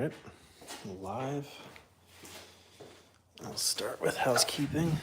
right, live. I'll start with housekeeping.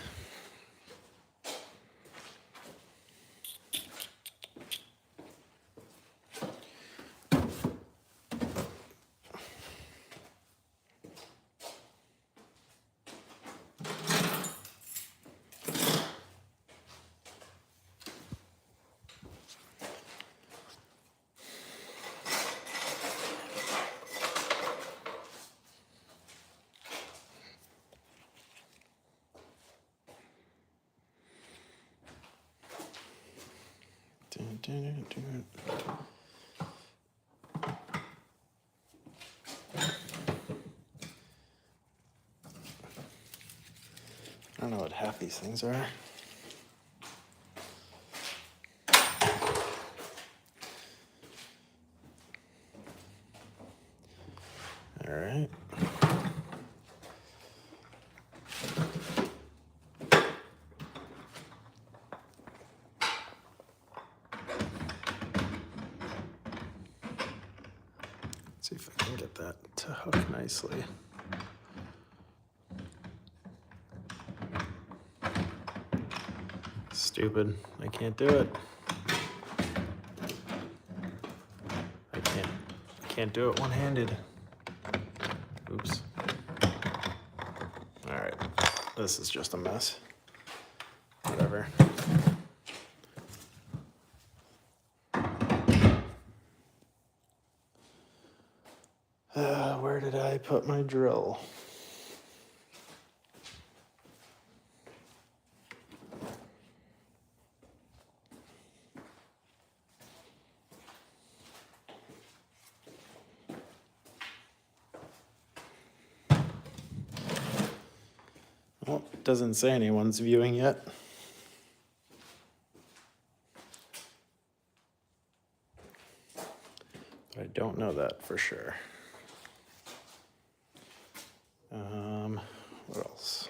I don't know what half these things are. All right. See if I can get that to hook nicely. Stupid. I can't do it. I can't do it one-handed. Oops. All right. This is just a mess. Whatever. Where did I put my drill? Well, it doesn't say anyone's viewing yet. But I don't know that for sure. What else?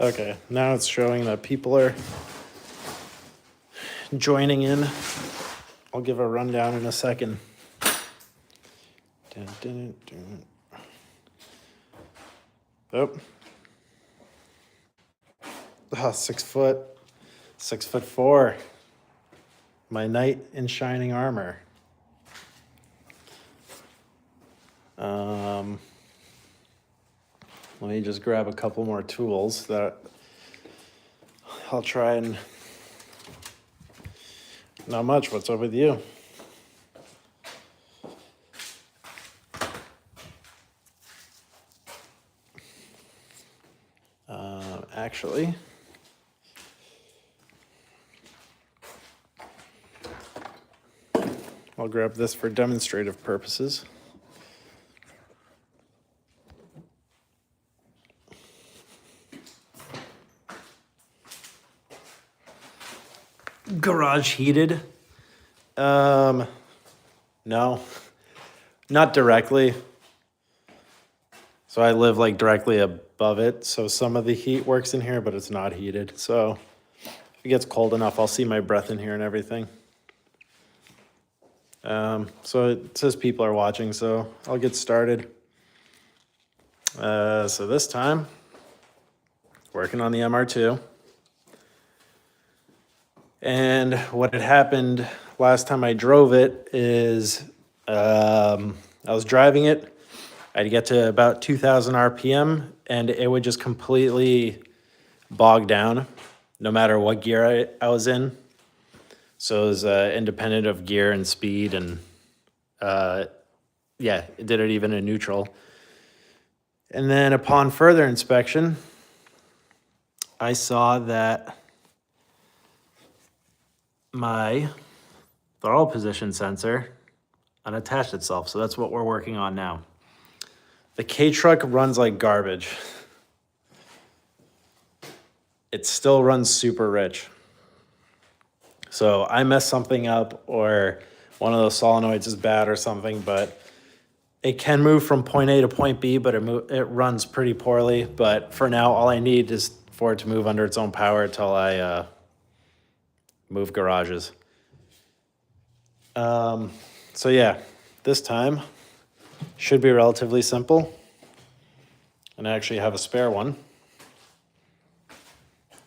Okay, now it's showing that people are joining in. I'll give a rundown in a second. Oh. Oh, 6 foot. 6'4". My knight in shining armor. Let me just grab a couple more tools that I'll try and... Not much. What's up with you? Actually, I'll grab this for demonstrative purposes. Garage heated? No, not directly. So I live like directly above it. So some of the heat works in here, but it's not heated. So if it gets cold enough, I'll see my breath in here and everything. So it says people are watching, so I'll get started. So this time, working on the MR2. And what had happened last time I drove it is I was driving it. I'd get to about 2,000 RPM and it would just completely bog down no matter what gear I was in. So it was independent of gear and speed and yeah, it did it even in neutral. And then upon further inspection, I saw that my throttle position sensor unattached itself. So that's what we're working on now. The K-Truck runs like garbage. It still runs super rich. So I messed something up or one of those solenoids is bad or something, but It can move from point A to point B, but it runs pretty poorly. But for now, all I need is for it to move under its own power until I move garages. So yeah, this time should be relatively simple. And I actually have a spare one,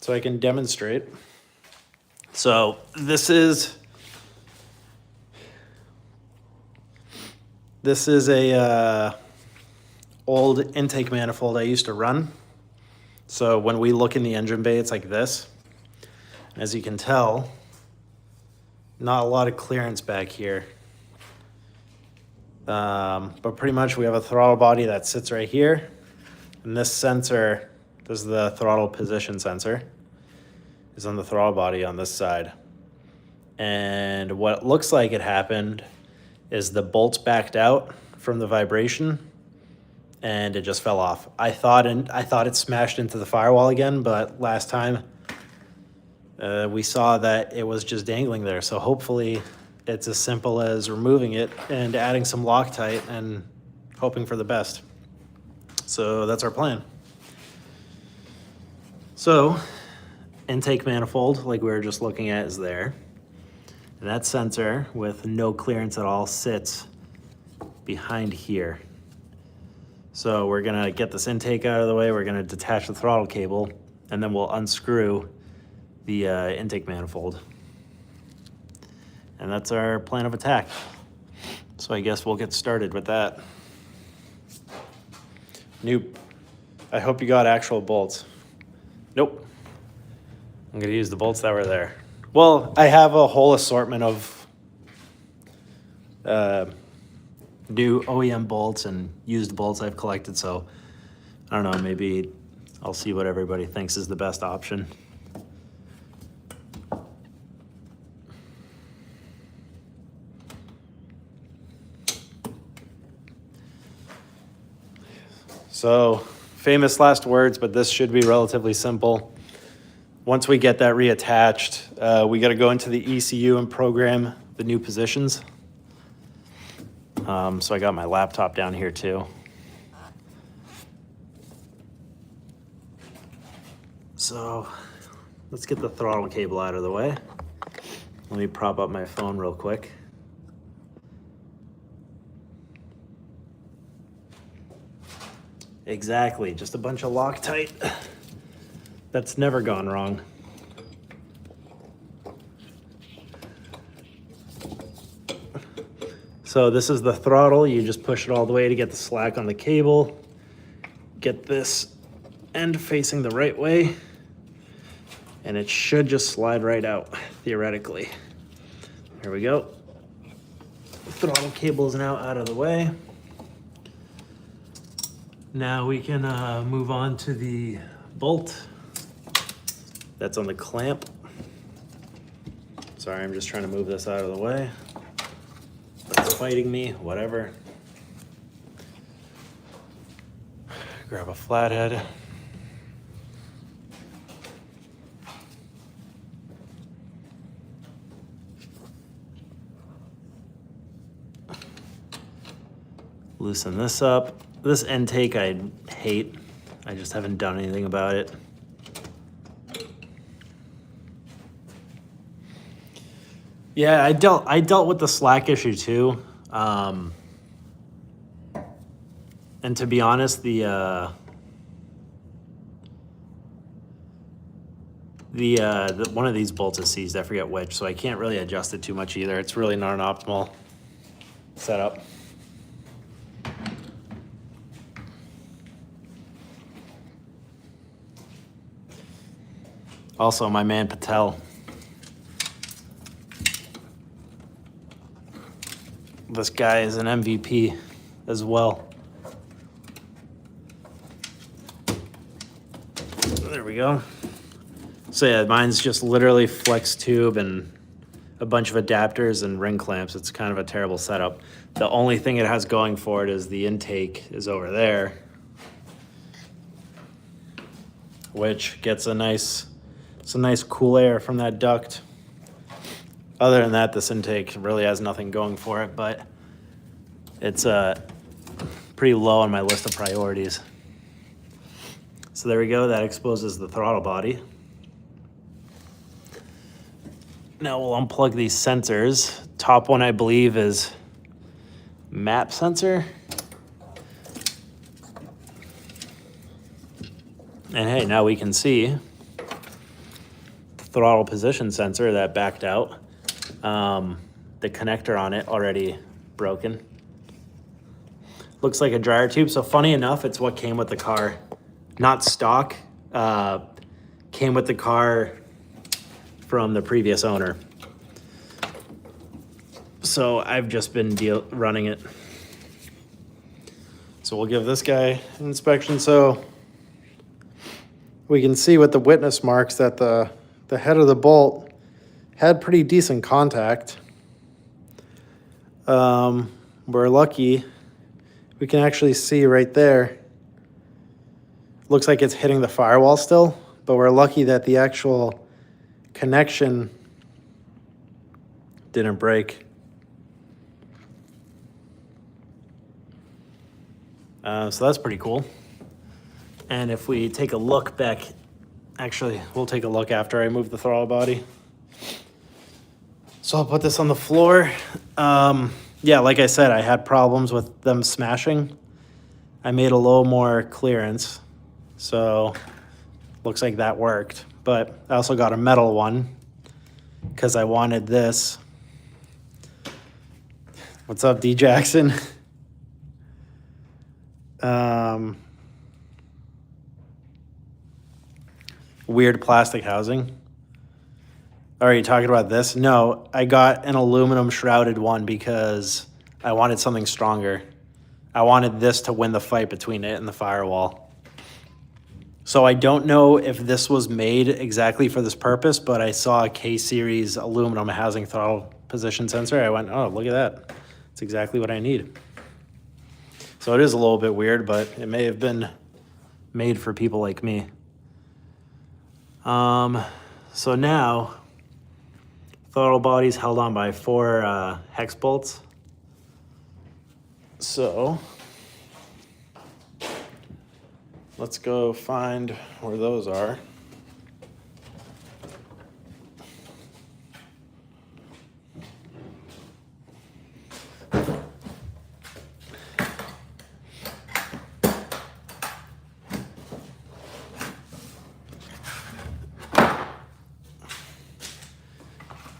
so I can demonstrate. So this is a old intake manifold I used to run. So when we look in the engine bay, it's like this. As you can tell, not a lot of clearance back here. But pretty much we have a throttle body that sits right here. And this sensor, this is the throttle position sensor, is on the throttle body on this side. And what looks like it happened is the bolts backed out from the vibration and it just fell off. I thought it smashed into the firewall again, but last time we saw that it was just dangling there. So hopefully it's as simple as removing it and adding some Loctite and hoping for the best. So that's our plan. So intake manifold, like we were just looking at, is there. And that sensor with no clearance at all sits behind here. So we're gonna get this intake out of the way, we're gonna detach the throttle cable, and then we'll unscrew the intake manifold. And that's our plan of attack. So I guess we'll get started with that. Nope. I hope you got actual bolts. Nope. I'm gonna use the bolts that were there. Well, I have a whole assortment of new OEM bolts and used bolts I've collected, so I don't know, maybe I'll see what everybody thinks is the best option. So, famous last words, but this should be relatively simple. Once we get that reattached, we got to go into the ECU and program the new positions. So I got my laptop down here too. So let's get the throttle cable out of the way. Let me prop up my phone real quick. Exactly, just a bunch of Loctite. That's never gone wrong. So this is the throttle. You just push it all the way to get the slack on the cable. Get this end facing the right way. And it should just slide right out, theoretically. Here we go. The throttle cable is now out of the way. Now we can move on to the bolt that's on the clamp. Sorry, I'm just trying to move this out of the way. It's fighting me, whatever. Grab a flathead. Loosen this up. This intake I hate. I just haven't done anything about it. Yeah, I dealt with the slack issue too. And to be honest, the one of these bolts is seized, I forget which, so I can't really adjust it too much either. It's really not an optimal setup. Also, my man Patel. This guy is an MVP as well. There we go. So yeah, mine's just literally flex tube and a bunch of adapters and ring clamps. It's kind of a terrible setup. The only thing it has going for it is the intake is over there, which gets some nice cool air from that duct. Other than that, this intake really has nothing going for it, but it's pretty low on my list of priorities. So there we go, that exposes the throttle body. Now we'll unplug these sensors. Top one, I believe, is map sensor. And hey, now we can see the throttle position sensor that backed out. The connector on it already broken. Looks like a dryer tube. So funny enough, it's what came with the car. Not stock, came with the car from the previous owner. So I've just been running it. So we'll give this guy an inspection. So we can see with the witness marks that the head of the bolt had pretty decent contact. We're lucky. We can actually see right there. Looks like it's hitting the firewall still, but we're lucky that the actual connection didn't break. So that's pretty cool. And if we take a look back, actually, we'll take a look after I move the throttle body. So I'll put this on the floor. Yeah, like I said, I had problems with them smashing. I made a little more clearance. So looks like that worked, but I also got a metal one because I wanted this. What's up, D Jackson? Weird plastic housing. Are you talking about this? No, I got an aluminum shrouded one because I wanted something stronger. I wanted this to win the fight between it and the Firewall. So I don't know if this was made exactly for this purpose, but I saw a K-series aluminum housing throttle position sensor. I went, oh, look at that. It's exactly what I need. So it is a little bit weird, but it may have been made for people like me. So now, throttle body's held on by 4 hex bolts. So let's go find where those are.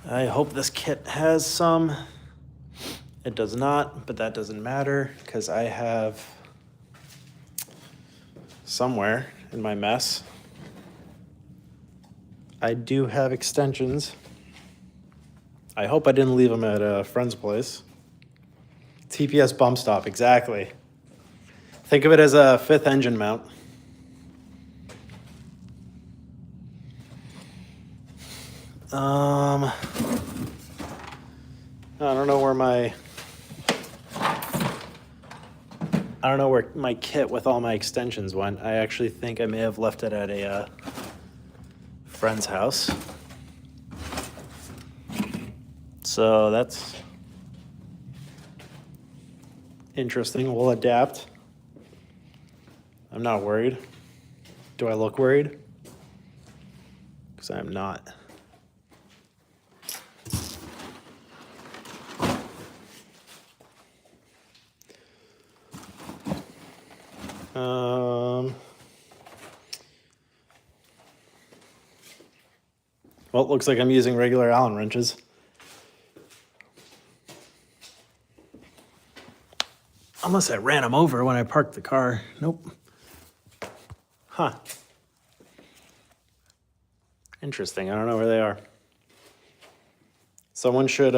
I hope this kit has some. It does not, but that doesn't matter because I have somewhere in my mess, I do have extensions. I hope I didn't leave them at a friend's place. TPS bump stop, exactly. Think of it as a 5th engine mount. I don't know where my kit with all my extensions went. I actually think I may have left it at a friend's house. So that's interesting. We'll adapt. I'm not worried. Do I look worried? Because I'm not. Well, it looks like I'm using regular Allen wrenches. Unless I ran them over when I parked the car. Nope. Huh. Interesting. I don't know where they are. Someone should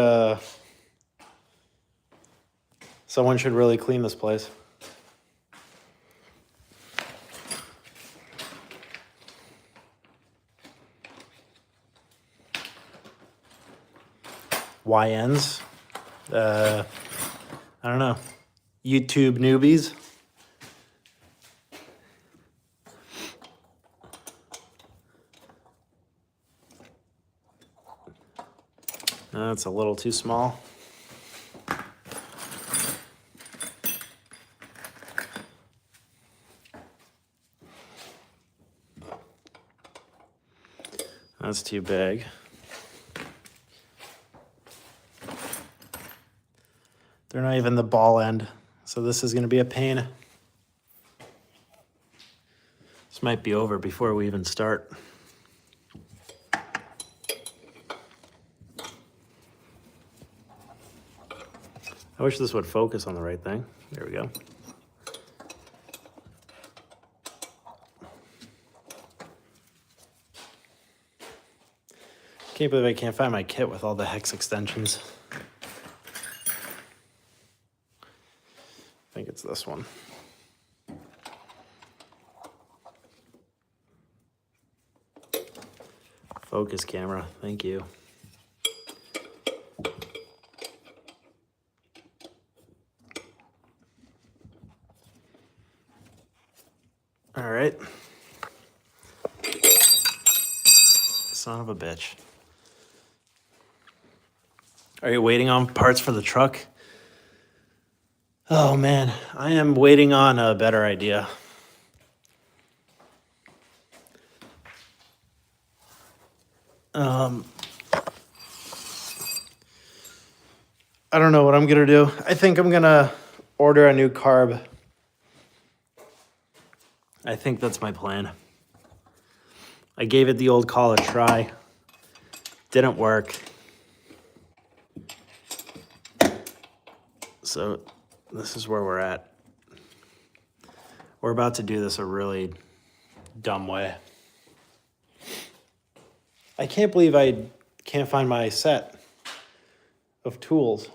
really clean this place. YNs. I don't know. YouTube newbies. That's a little too small. That's too big. They're not even the ball end, so this is gonna be a pain. This might be over before we even start. I wish this would focus on the right thing. There we go. Can't believe I can't find my kit with all the hex extensions. I think it's this one. Focus camera, thank you. All right. Son of a bitch. Are you waiting on parts for the truck? Oh man, I am waiting on a better idea. I don't know what I'm gonna do. I think I'm gonna order a new carb. I think that's my plan. I gave it the old call a try. Didn't work. So this is where we're at. We're about to do this a really dumb way. I can't believe I can't find my set of tools.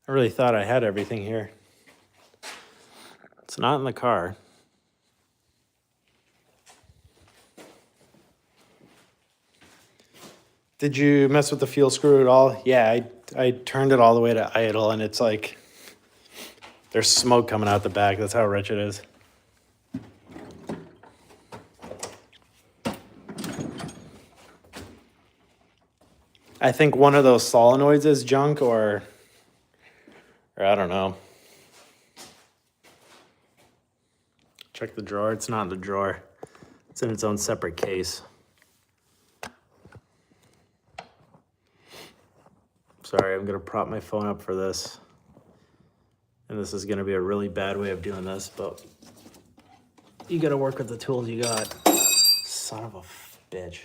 I really thought I had everything here. It's not in the car. Did you mess with the fuel screw at all? Yeah, I turned it all the way to idle and it's like, there's smoke coming out the back. That's how rich it is. I think one of those solenoids is junk or I don't know. Check the drawer. It's not in the drawer. It's in its own separate case. Sorry, I'm gonna prop my phone up for this. And this is gonna be a really bad way of doing this, but you gotta work with the tools you got. Son of a bitch.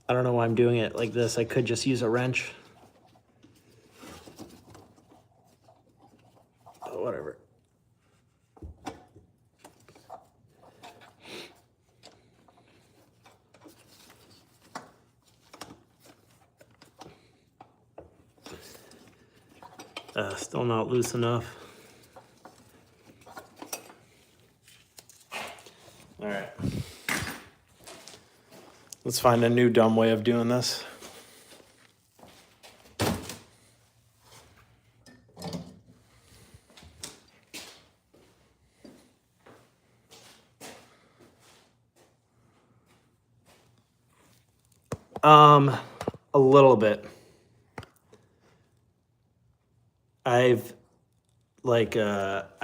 I don't know why I'm doing it like this. I could just use a wrench. But whatever. Still not loose enough. All right. Let's find a new dumb way of doing this. A little bit.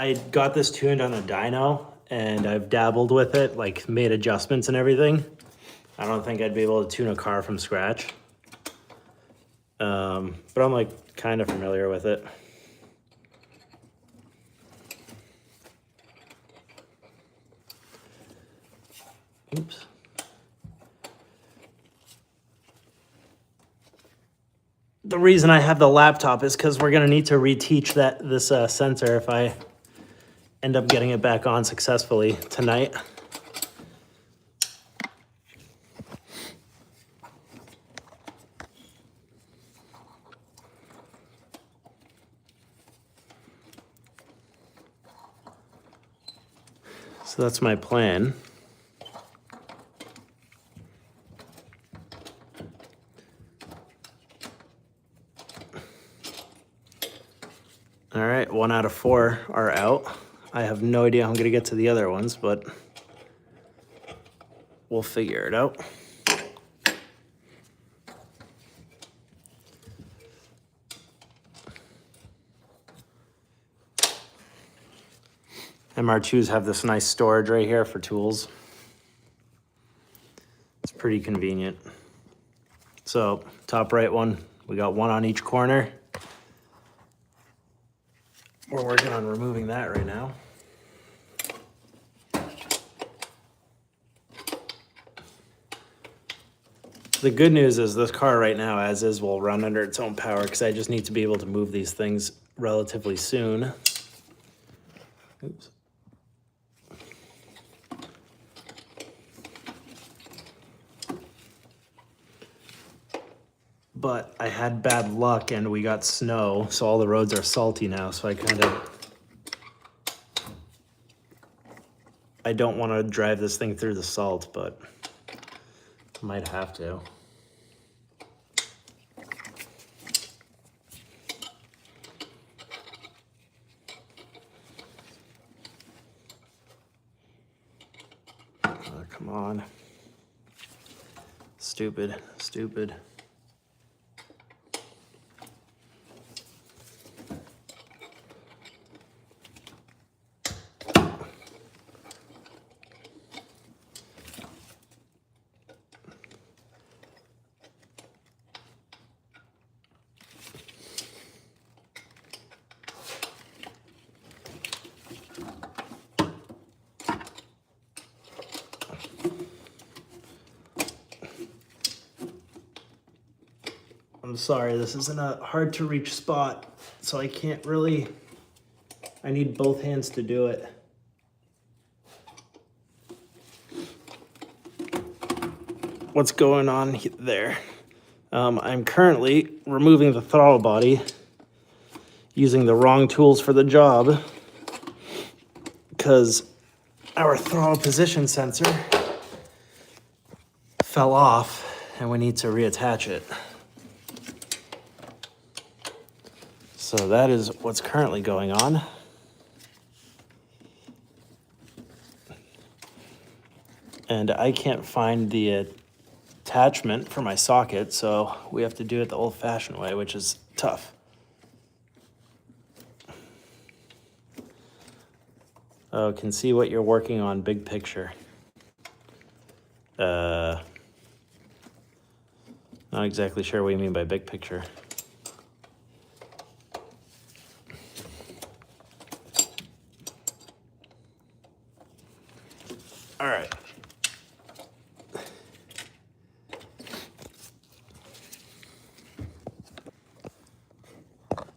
I got this tuned on a dyno and I've dabbled with it, like made adjustments and everything. I don't think I'd be able to tune a car from scratch. But I'm like kind of familiar with it. Oops. The reason I have the laptop is because we're gonna need to reteach this sensor if I end up getting it back on successfully tonight. So that's my plan. All right, 1 out of 4 are out. I have no idea how I'm gonna get to the other ones, but we'll figure it out. MR2s have this nice storage right here for tools. It's pretty convenient. So top right one, we got one on each corner. We're working on removing that right now. The good news is this car right now, as is, will run under its own power because I just need to be able to move these things relatively soon. Oops. But I had bad luck and we got snow, so all the roads are salty now, so I don't want to drive this thing through the salt, but might have to. Oh, come on. Stupid, stupid. I'm sorry, this is in a hard to reach spot, so I can't really, I need both hands to do it. What's going on there? I'm currently removing the throttle body using the wrong tools for the job because our throttle position sensor fell off and we need to reattach it. So that is what's currently going on. And I can't find the attachment for my socket, so we have to do it the old-fashioned way, which is tough. Oh, can see what you're working on, big picture. Not exactly sure what you mean by big picture. All right.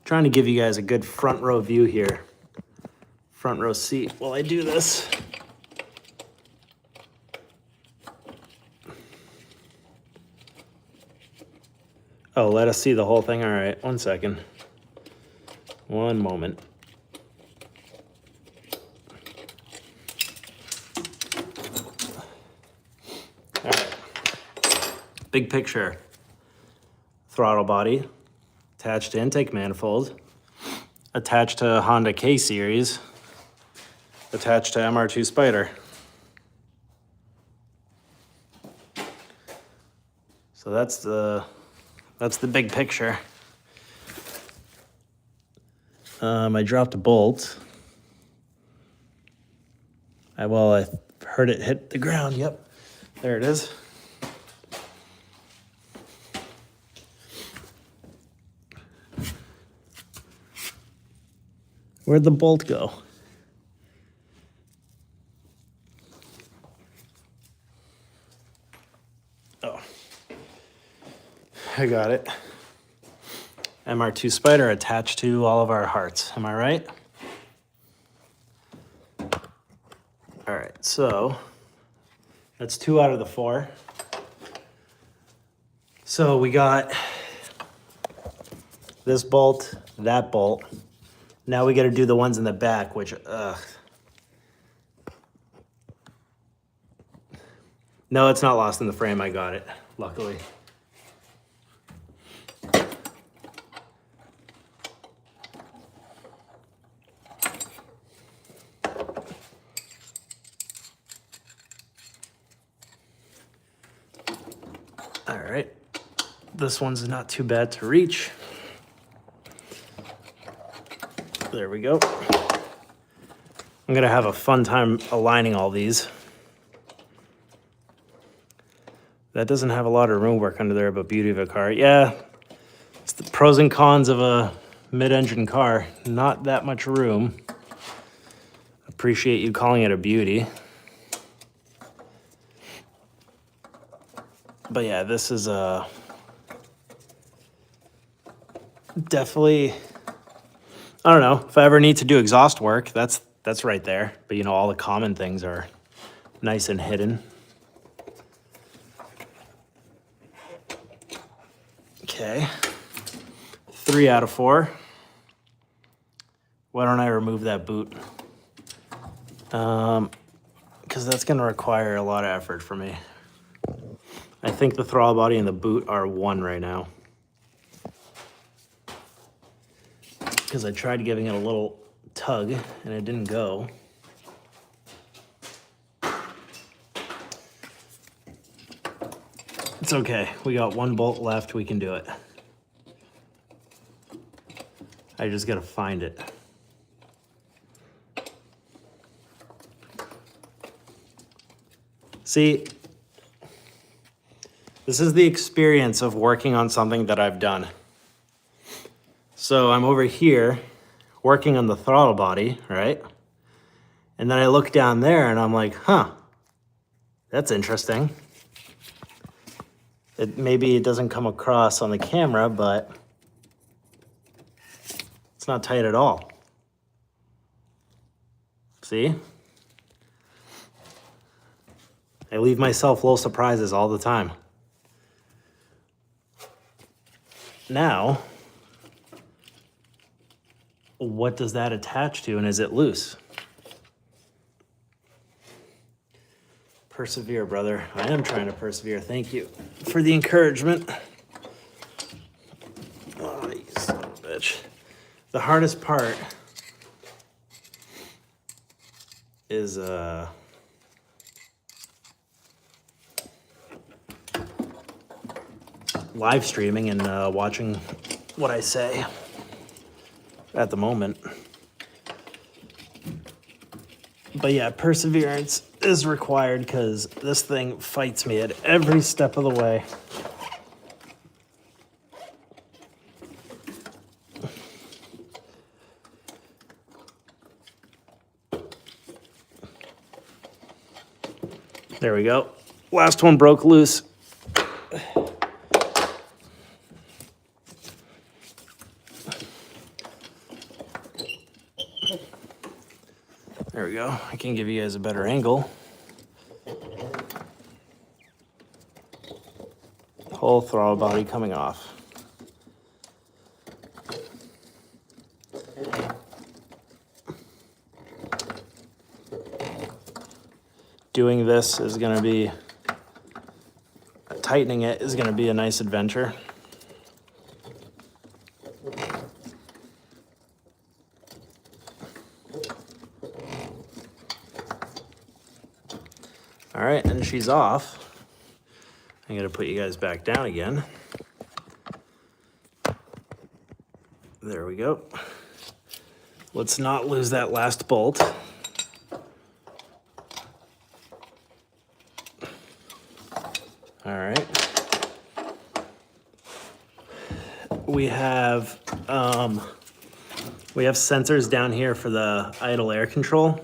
Trying to give you guys a good front row view here. Front row seat while I do this. Oh, let us see the whole thing. All right, 1 second. One moment. All right. Big picture. Throttle body, attached to intake manifold, attached to Honda K series, attached to MR2 Spider. So that's the big picture. I dropped a bolt. I heard it hit the ground. Yep, there it is. Where'd the bolt go? Oh, I got it. MR2 Spider attached to all of our hearts. Am I right? All right, so that's 2 out of the 4. So we got this bolt, that bolt. Now we got to do the ones in the back, which, No, it's not lost in the frame. I got it, luckily. This one's not too bad to reach. There we go. I'm gonna have a fun time aligning all these. That doesn't have a lot of room work under there, but beauty of a car. Yeah, it's the pros and cons of a mid-engine car. Not that much room. Appreciate you calling it a beauty. But yeah, this is definitely, I don't know, if I ever need to do exhaust work, that's right there. But you know, all the common things are nice and hidden. Okay, 3 out of 4. Why don't I remove that boot? Because that's gonna require a lot of effort for me. I think the throttle body and the boot are 1 right now. Because I tried giving it a little tug and it didn't go. It's okay, we got 1 bolt left, we can do it. I just gotta find it. See, this is the experience of working on something that I've done. So I'm over here working on the throttle body, right? And then I look down there and I'm like, huh, that's interesting. Maybe it doesn't come across on the camera, but it's not tight at all. See? I leave myself little surprises all the time. Now, what does that attach to, and is it loose? Persevere, brother. I am trying to persevere. Thank you for the encouragement. Oh, you son of a bitch. The hardest part is live streaming and watching what I say at the moment. But yeah, perseverance is required because this thing fights me at every step of the way. There we go. Last one broke loose. There we go. I can give you guys a better angle. Whole throttle body coming off. Doing this is going to be, tightening it is going to be a nice adventure. All right, and she's off. I'm gonna put you guys back down again. There we go. Let's not lose that last bolt. All right. We have sensors down here for the idle air control.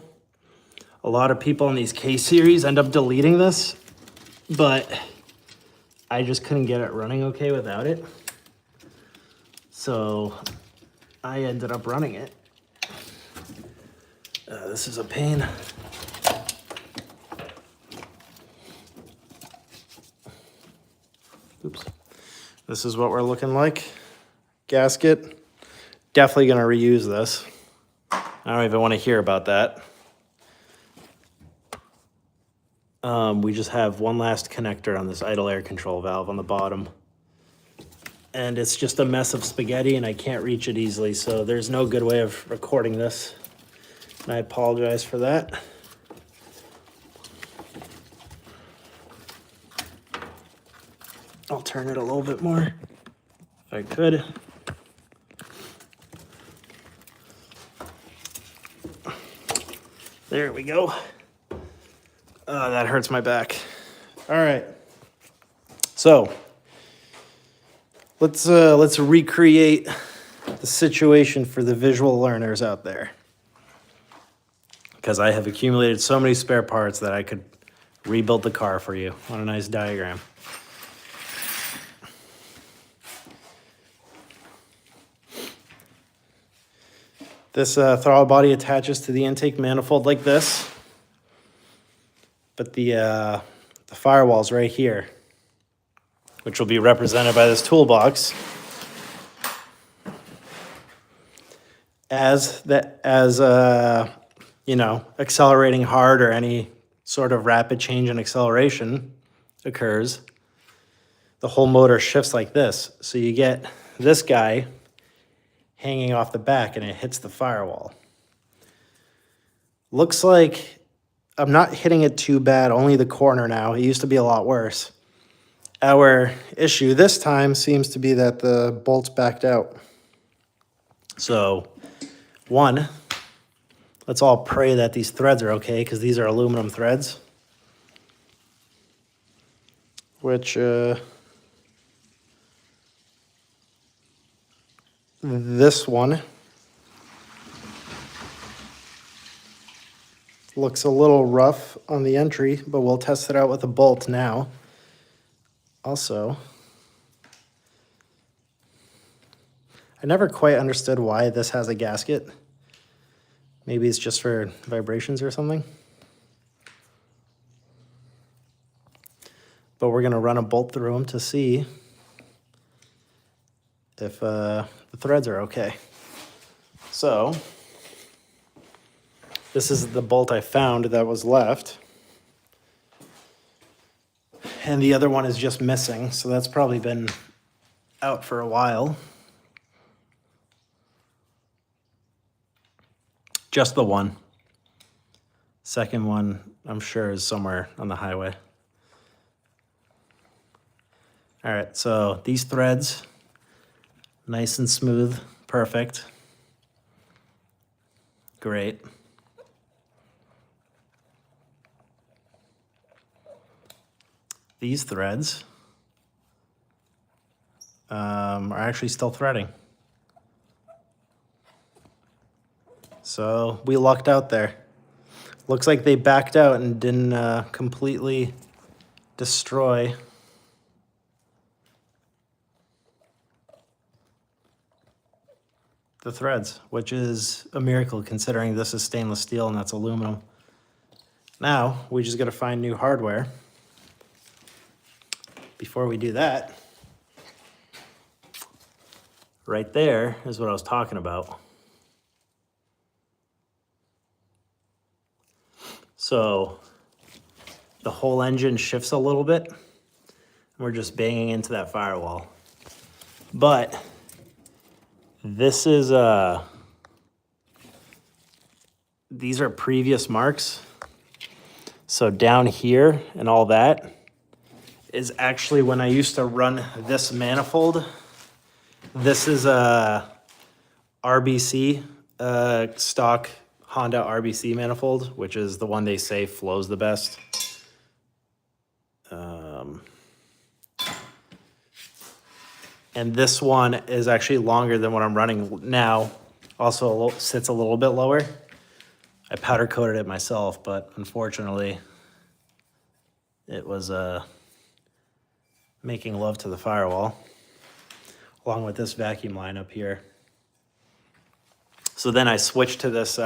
A lot of people in these K series end up deleting this, but I just couldn't get it running okay without it. So I ended up running it. This is a pain. Oops. This is what we're looking like. Gasket. Definitely gonna reuse this. I don't even want to hear about that. We just have one last connector on this idle air control valve on the bottom. And it's just a mess of spaghetti and I can't reach it easily, so there's no good way of recording this. And I apologize for that. I'll turn it a little bit more if I could. There we go. Oh, that hurts my back. All right. So let's recreate the situation for the visual learners out there, because I have accumulated so many spare parts that I could rebuild the car for you on a nice diagram. This throttle body attaches to the intake manifold like this, but the firewall's right here, which will be represented by this toolbox as you know, accelerating hard or any sort of rapid change in acceleration occurs, the whole motor shifts like this. So you get this guy hanging off the back and it hits the firewall. Looks like I'm not hitting it too bad, only the corner now. It used to be a lot worse. Our issue this time seems to be that the bolt's backed out. So, one, let's all pray that these threads are okay, because these are aluminum threads, which this one looks a little rough on the entry, but we'll test it out with a bolt now. Also, I never quite understood why this has a gasket. Maybe it's just for vibrations or something. But we're gonna run a bolt through them to see if the threads are okay. So, this is the bolt I found that was left. And the other one is just missing, so that's probably been out for a while. Just the one. Second one, I'm sure, is somewhere on the highway. All right, so these threads, nice and smooth, perfect. Great. These threads are actually still threading. So we lucked out there. Looks like they backed out and didn't completely destroy the threads, which is a miracle considering this is stainless steel and that's aluminum. Now we just gotta find new hardware. Before we do that, right there is what I was talking about. So the whole engine shifts a little bit, and we're just banging into that firewall. But this is, these are previous marks. So down here and all that is actually when I used to run this manifold. This is a RBC, stock Honda RBC manifold, which is the one they say flows the best. And this one is actually longer than what I'm running now. Also sits a little bit lower. I powder coated it myself, but unfortunately it was making love to the firewall, along with this vacuum line up here. So then I switched to this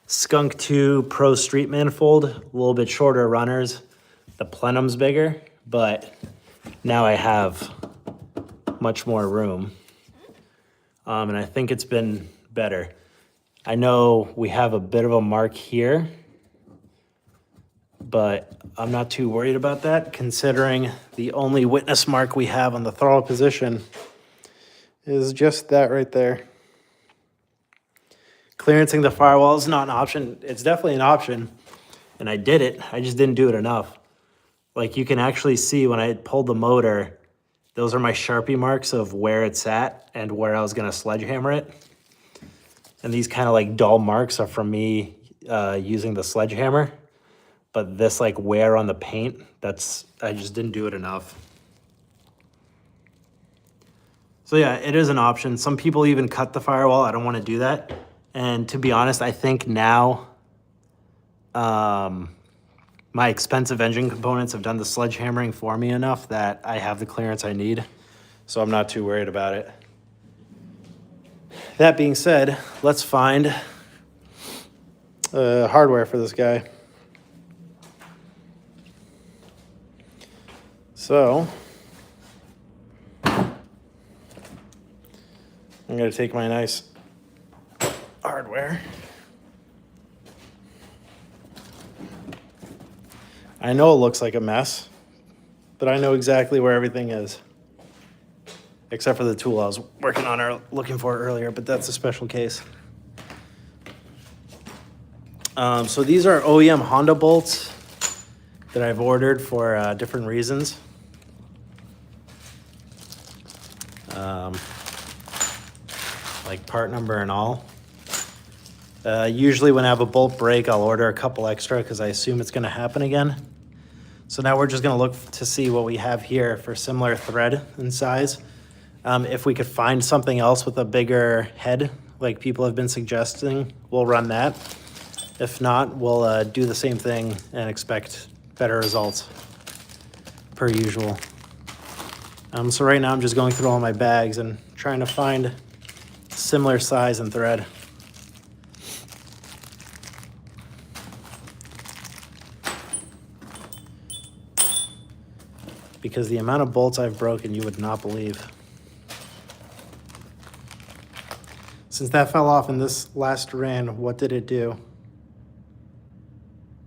Skunk 2 Pro Street manifold, a little bit shorter runners. The plenum's bigger, but now I have much more room. And I think it's been better. I know we have a bit of a mark here, but I'm not too worried about that, considering the only witness mark we have on the throttle position is just that right there. Clearancing the firewall is not an option. It's definitely an option, and I did it. I just didn't do it enough. Like, you can actually see when I pulled the motor, Those are my Sharpie marks of where it's at and where I was gonna sledgehammer it. And these kind of like dull marks are from me using the sledgehammer. But this like wear on the paint, I just didn't do it enough. So yeah, it is an option. Some people even cut the firewall. I don't want to do that. And to be honest, I think now my expensive engine components have done the sledgehammering for me enough that I have the clearance I need. So I'm not too worried about it. That being said, let's find hardware for this guy. So I'm going to take my nice hardware. I know it looks like a mess, but I know exactly where everything is. Except for the tool I was working on or looking for earlier, but that's a special case. So these are OEM Honda bolts that I've ordered for different reasons. Like part number and all. Usually when I have a bolt break, I'll order a couple extra because I assume it's going to happen again. So now we're just going to look to see what we have here for similar thread and size. If we could find something else with a bigger head, like people have been suggesting, we'll run that. If not, we'll do the same thing and expect better results, per usual. So right now I'm just going through all my bags and trying to find similar size and thread. Because the amount of bolts I've broken, you would not believe. Since that fell off in this last ran, what did it do?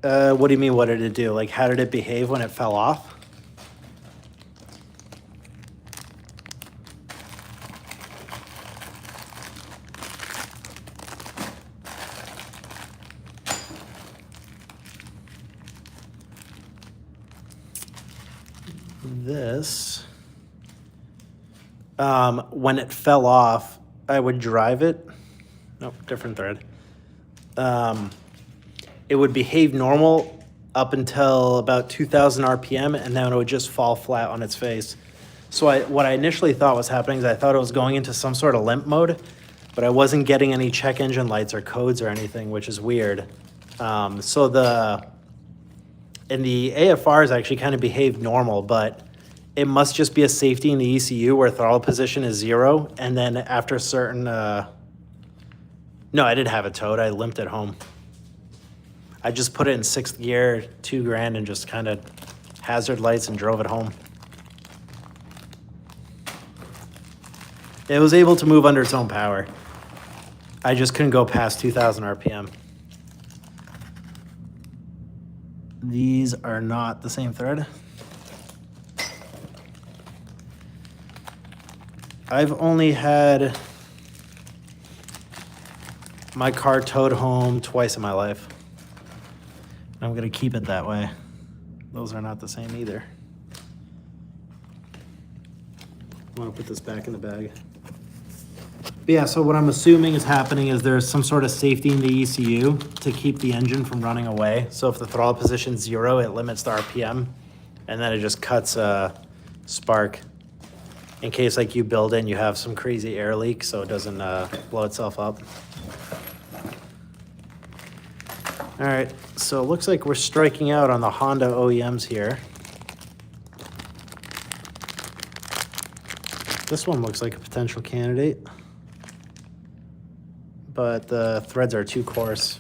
What do you mean, what did it do? Like, how did it behave when it fell off? This, when it fell off, I would drive it. Nope, different thread. It would behave normal up until about 2,000 RPM, and then it would just fall flat on its face. So what I initially thought was happening is I thought it was going into some sort of limp mode, but I wasn't getting any check engine lights or codes or anything, which is weird. And the AFRs actually kind of behaved normal, but it must just be a safety in the ECU where throttle position is 0, and then after a certain, no, I didn't have it towed, I limped it home. I just put it in 6th gear, $2,000, and just kind of hazard lights and drove it home. It was able to move under its own power. I just couldn't go past 2,000 RPM. These are not the same thread. I've only had my car towed home twice in my life. I'm gonna keep it that way. Those are not the same either. I wanna put this back in the bag. But yeah, so what I'm assuming is happening is there's some sort of safety in the ECU to keep the engine from running away. So if the throttle position's 0, it limits the RPM, and then it just cuts a spark in case like you build it and you have some crazy air leak so it doesn't blow itself up. All right, so it looks like we're striking out on the Honda OEMs here. This one looks like a potential candidate, but the threads are too coarse.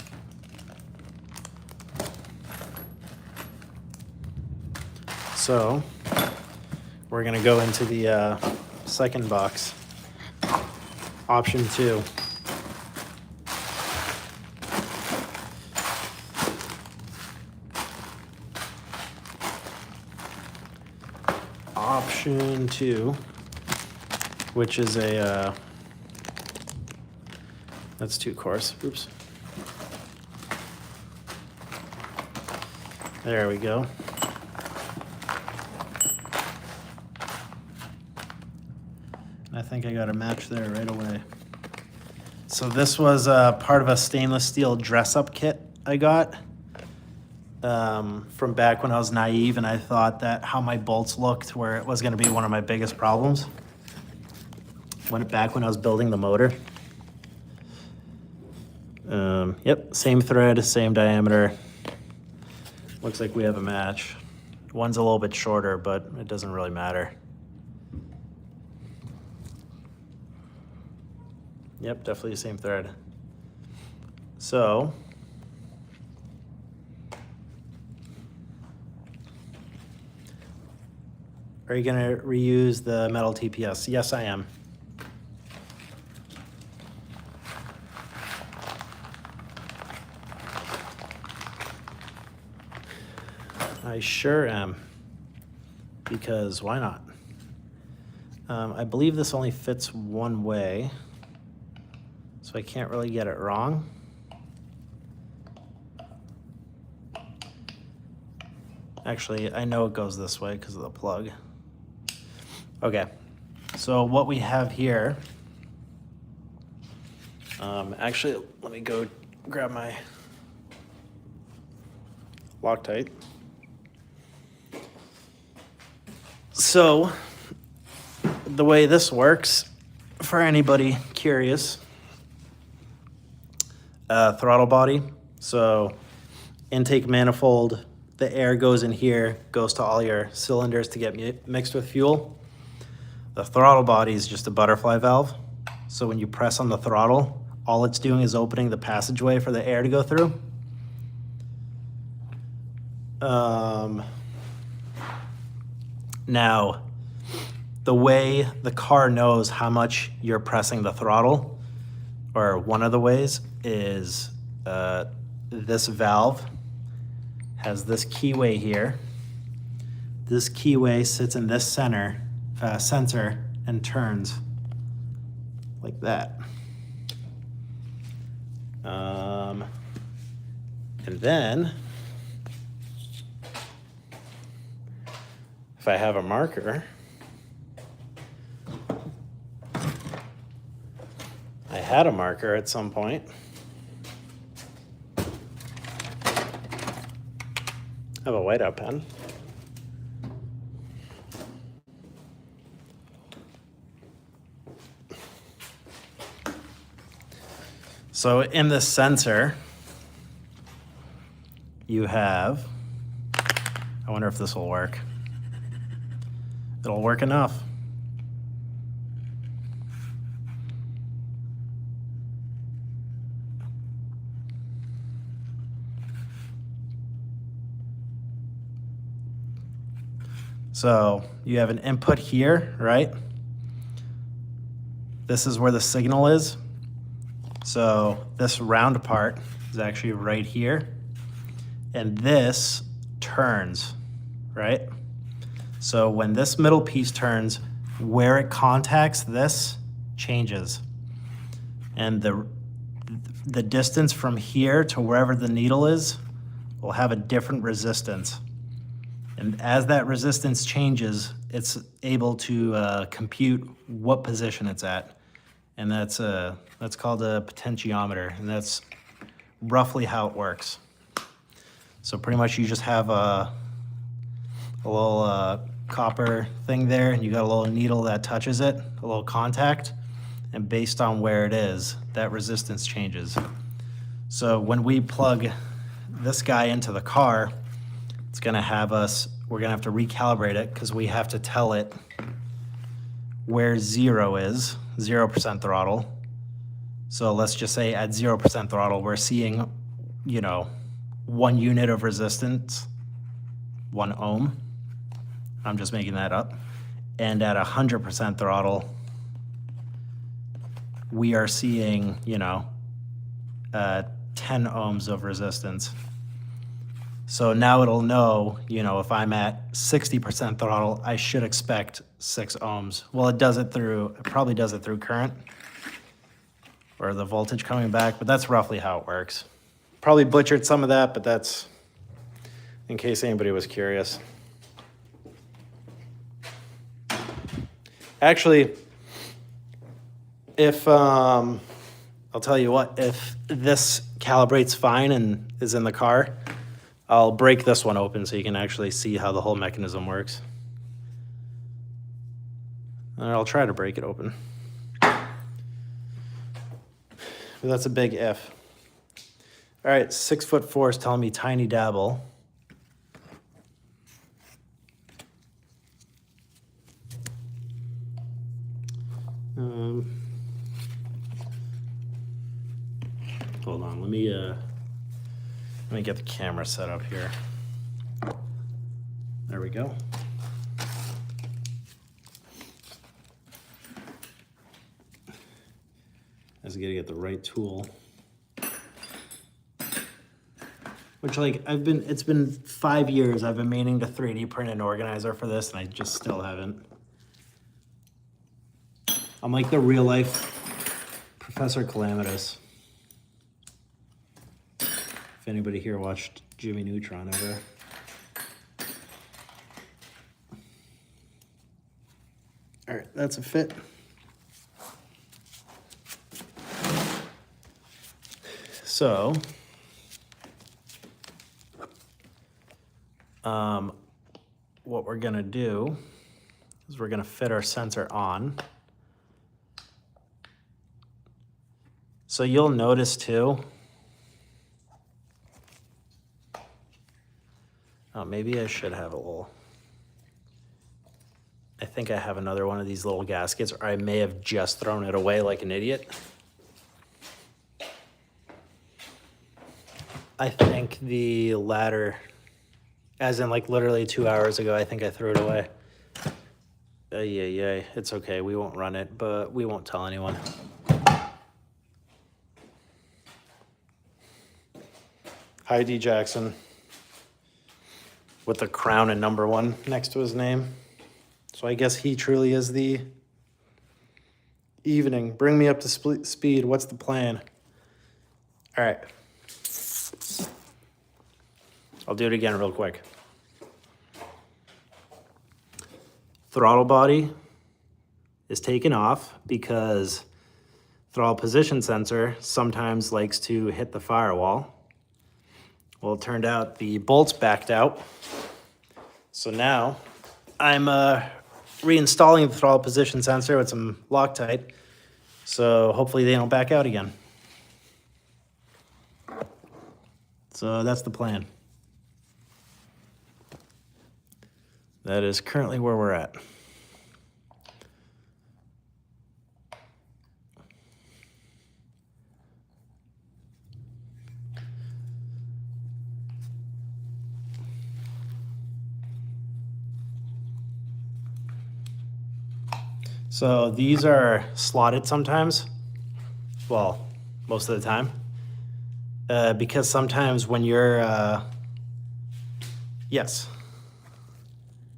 So we're gonna go into the second box, option 2. Option 2, which is a, that's too coarse, oops. There we go. I think I got a match there right away. So this was part of a stainless steel dress-up kit I got from back when I was naive, and I thought that how my bolts looked where it was going to be one of my biggest problems back when I was building the motor. Yep, same thread, same diameter. Looks like we have a match. One's a little bit shorter, but it doesn't really matter. Yep, definitely the same thread. So, are you gonna reuse the metal TPS? Yes, I am. I sure am, because why not? I believe this only fits one way, so I can't really get it wrong. Actually, I know it goes this way because of the plug. Okay, so what we have here, actually, let me go grab my Loctite. So, the way this works, for anybody curious, throttle body, so intake manifold, the air goes in here, goes to all your cylinders to get mixed with fuel. The throttle body is just a butterfly valve, so when you press on the throttle, all it's doing is opening the passageway for the air to go through. Now, the way the car knows how much you're pressing the throttle, or one of the ways, is this valve has this keyway here. This keyway sits in this sensor and turns like that. And then, if I have a marker, I had a marker at some point. I have a whiteout pen. So in this sensor, you have, I wonder if this will work. It'll work enough. So you have an input here, right? This is where the signal is. So this round part is actually right here. And this turns, right? So when this middle piece turns, where it contacts this changes. And the distance from here to wherever the needle is will have a different resistance. And as that resistance changes, it's able to compute what position it's at. And that's called a potentiometer, and that's roughly how it works. So pretty much you just have a little copper thing there, and you got a little needle that touches it, a little contact, and based on where it is, that resistance changes. So when we plug this guy into the car, it's gonna have we're gonna have to recalibrate it because we have to tell it where 0 is, 0% throttle. So let's just say at 0% throttle, we're seeing, 1 unit of resistance, 1 ohm. I'm just making that up. And at 100% throttle, we are seeing, 10 ohms of resistance. So now it'll know, if I'm at 60% throttle, I should expect 6 ohms. Well, it probably does it through current or the voltage coming back, but that's roughly how it works. Probably butchered some of that, but that's in case anybody was curious. Actually, if, I'll tell you what, if this calibrates fine and is in the car, I'll break this one open so you can actually see how the whole mechanism works. And I'll try to break it open. But that's a big if. All right, 6'4" is telling me tiny dabble. Hold on, let me get the camera set up here. There we go. I just gotta get the right tool. Which, like, it's been 5 years I've been meaning to 3D print an organizer for this, and I just still haven't. I'm like the real life Professor Calamitous. If anybody here watched Jimmy Neutron ever. All right, that's a fit. So, what we're gonna do is we're gonna fit our sensor on. So you'll notice too, oh, maybe I should have a little, I think I have another one of these little gaskets, or I may have just thrown it away like an idiot. I think the ladder, as in like literally 2 hours ago, I think I threw it away. Yeah, it's okay, we won't run it, but we won't tell anyone. Hi, D. Jackson, with the crown and #1 next to his name. So I guess he truly is the evening. Bring me up to speed. What's the plan? All right. I'll do it again real quick. Throttle body is taken off because throttle position sensor sometimes likes to hit the firewall. Well, it turned out the bolts backed out. So now I'm reinstalling the throttle position sensor with some Loctite. So hopefully they don't back out again. So that's the plan. That is currently where we're at. So these are slotted sometimes, well, most of the time, because sometimes when you're, yes,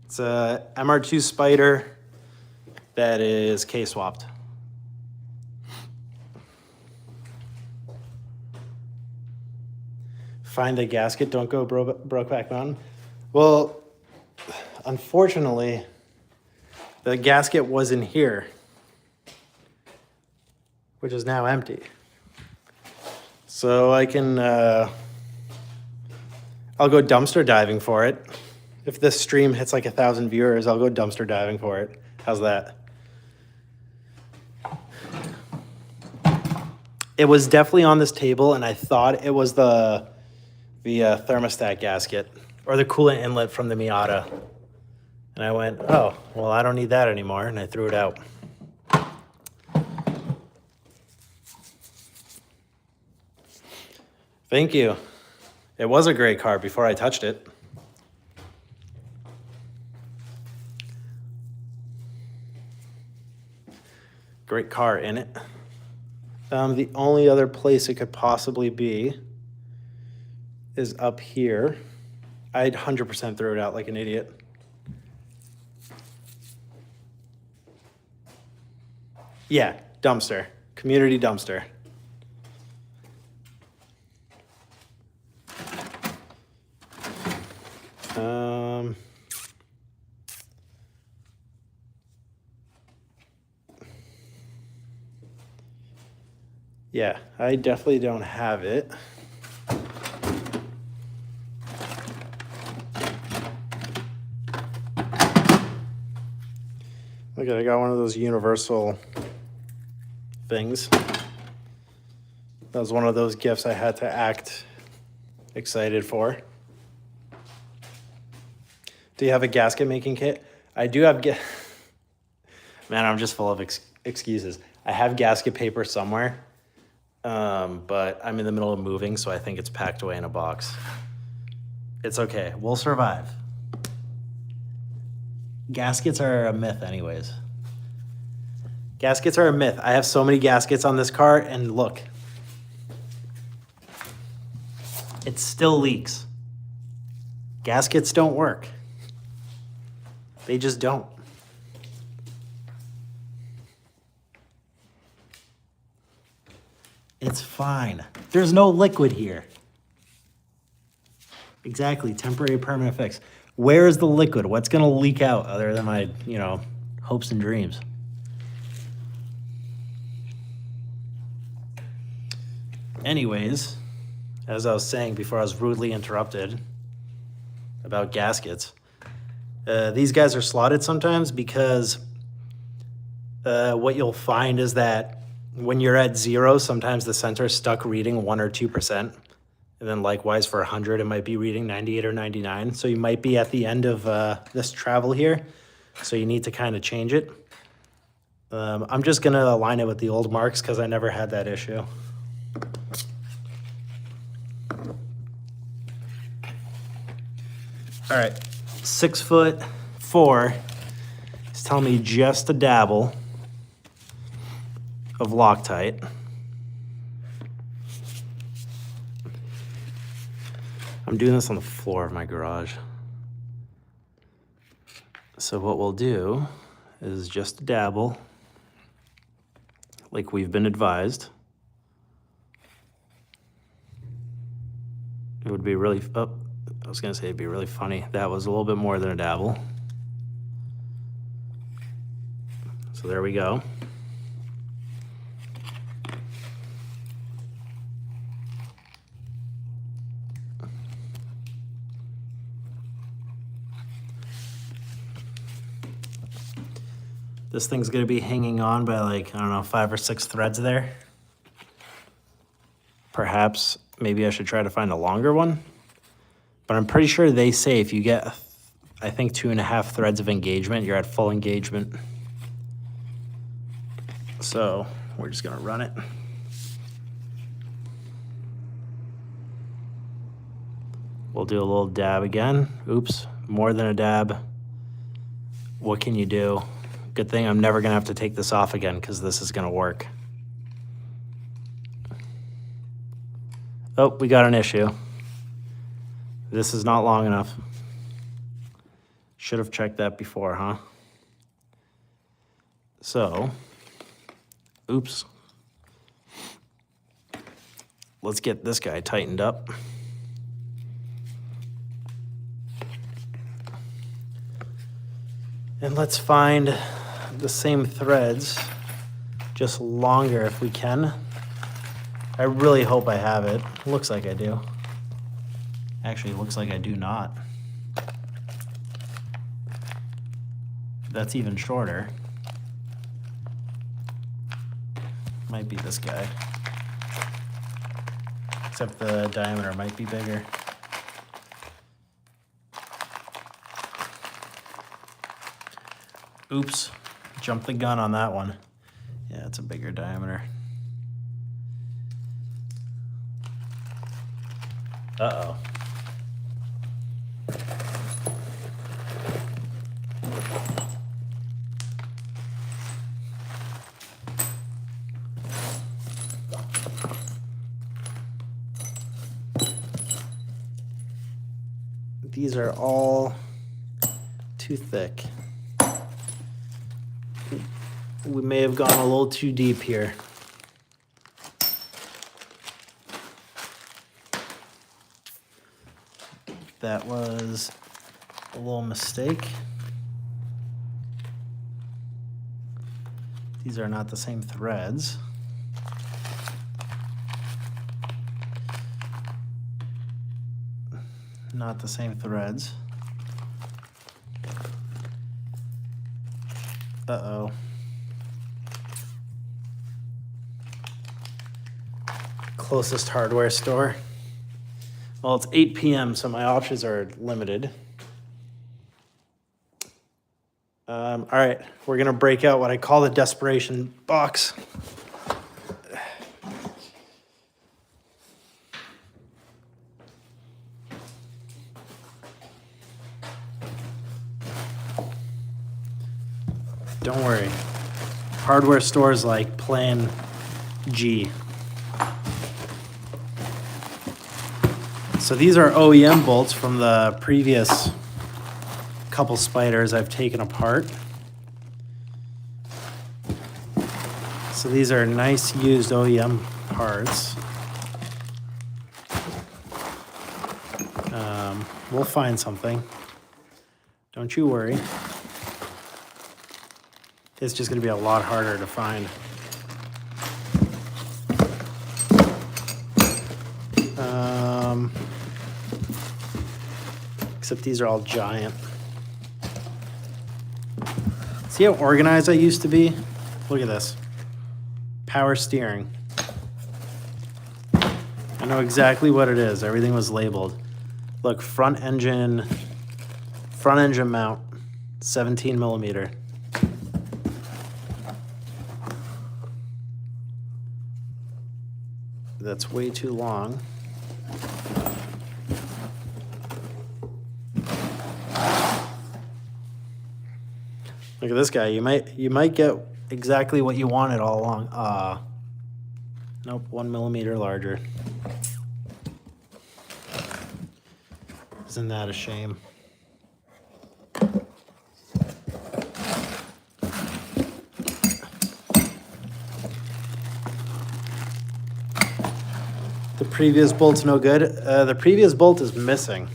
it's a MR2 Spider that is K-swapped. Find the gasket, don't go Brokeback Mountain. Well, unfortunately, the gasket was in here, which is now empty. So I can, I'll go dumpster diving for it. If this stream hits like 1,000 viewers, I'll go dumpster diving for it. How's that? It was definitely on this table, and I thought it was the thermostat gasket or the coolant inlet from the Miata. And I went, oh, well, I don't need that anymore, and I threw it out. Thank you. It was a great car before I touched it. Great car in it. The only other place it could possibly be is up here. I'd 100% threw it out like an idiot. Yeah, dumpster. Community dumpster. Yeah, I definitely don't have it. Look at, I got one of those universal things. That was one of those gifts I had to act excited for. Do you have a gasket making kit? I do have Man, I'm just full of excuses. I have gasket paper somewhere, but I'm in the middle of moving, so I think it's packed away in a box. It's okay. We'll survive. Gaskets are a myth anyways. Gaskets are a myth. I have so many gaskets on this car, and look. It still leaks. Gaskets don't work. They just don't. It's fine. There's no liquid here. Exactly, temporary permanent fix. Where is the liquid? What's gonna leak out other than my, hopes and dreams? Anyways, as I was saying before I was rudely interrupted about gaskets, these guys are slotted sometimes because what you'll find is that when you're at 0, sometimes the sensor is stuck reading 1 or 2%. And then likewise for 100, it might be reading 98 or 99. So you might be at the end of this travel here. So you need to kind of change it. I'm just gonna align it with the old marks because I never had that issue. All right, 6'4" is telling me just a dabble of Loctite. I'm doing this on the floor of my garage. So what we'll do is just dabble, like we've been advised. It would be really, I was gonna say it'd be really funny. That was a little bit more than a dabble. So there we go. This thing's gonna be hanging on by like, I don't know, 5 or 6 threads there. Perhaps, maybe I should try to find a longer one. But I'm pretty sure they say if you get, I think 2.5 threads of engagement, you're at full engagement. So we're just gonna run it. We'll do a little dab again. Oops, more than a dab. What can you do? Good thing I'm never gonna have to take this off again because this is gonna work. Oh, we got an issue. This is not long enough. Should have checked that before, huh? So, oops. Let's get this guy tightened up. And let's find the same threads, just longer if we can. I really hope I have it. Looks like I do. Actually, looks like I do not. That's even shorter. Might be this guy. Except the diameter might be bigger. Oops, jumped the gun on that one. Yeah, it's a bigger diameter. Uh-oh. These are all too thick. We may have gone a little too deep here. That was a little mistake. These are not the same threads. not the same threads. Uh-oh. Closest hardware store. Well, it's 8 p.m., so my options are limited. All right, we're gonna break out what I call the desperation box. Don't worry, hardware stores like Plan G. So these are OEM bolts from the previous couple spiders I've taken apart. So these are nice used OEM parts. We'll find something. Don't you worry. It's just gonna be a lot harder to find. Except these are all giant. See how organized I used to be? Look at this. Power steering. I know exactly what it is. Everything was labeled. Look, front engine mount, 17 millimeter. That's way too long. Look at this guy. You might get exactly what you wanted all along. Nope, 1 millimeter larger. Isn't that a shame? The previous bolt's no good. The previous bolt is missing.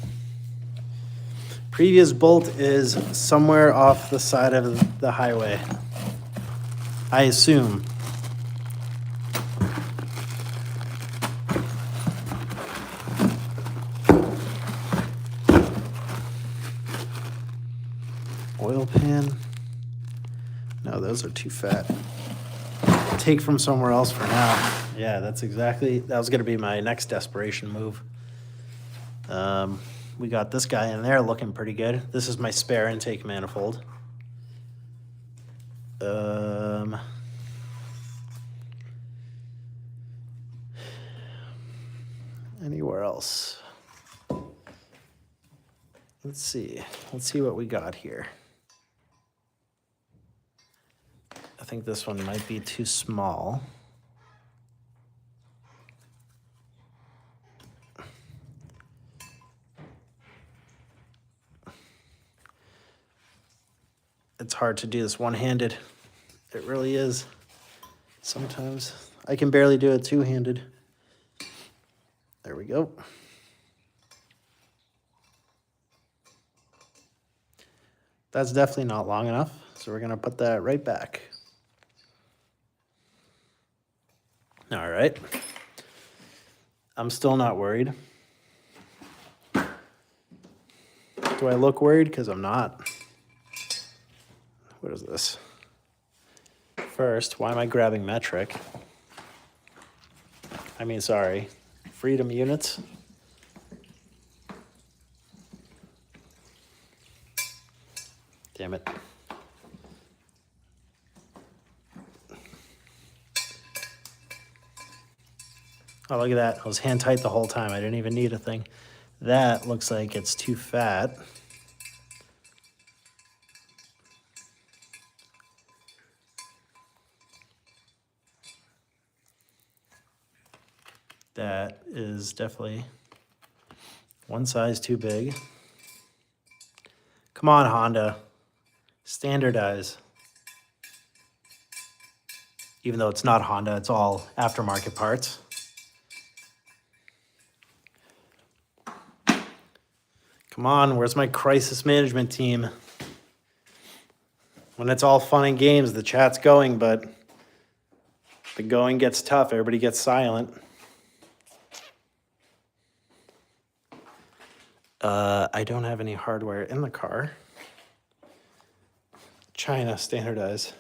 Previous bolt is somewhere off the side of the highway, I assume. Oil pan. No, those are too fat. Take from somewhere else for now. Yeah, that was gonna be my next desperation move. We got this guy in there looking pretty good. This is my spare intake manifold. Anywhere else? Let's see what we got here. I think this one might be too small. It's hard to do this one-handed. It really is. Sometimes I can barely do it two-handed. There we go. That's definitely not long enough, so we're gonna put that right back. All right. I'm still not worried. Do I look worried? Because I'm not. What is this? First, why am I grabbing metric? Sorry, freedom units. Damn it. Oh, look at that. I was hand tight the whole time. I didn't even need a thing. That looks like it's too fat. That is definitely one size too big. Come on, Honda. Standardize. Even though it's not Honda, it's all aftermarket parts. Come on, where's my crisis management team? When it's all fun and games, the chat's going, but the going gets tough. Everybody gets silent. I don't have any hardware in the car. China, standardize.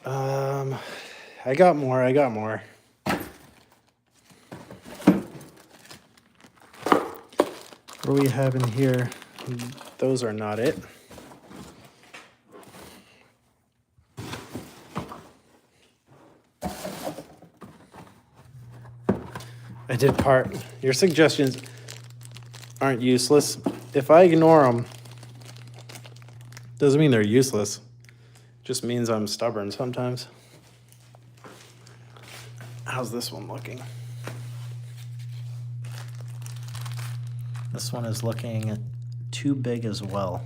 I got more. What do we have in here? Those are not it. I did part. Your suggestions aren't useless. If I ignore them, doesn't mean they're useless. Just means I'm stubborn sometimes. How's this one looking? This one is looking too big as well.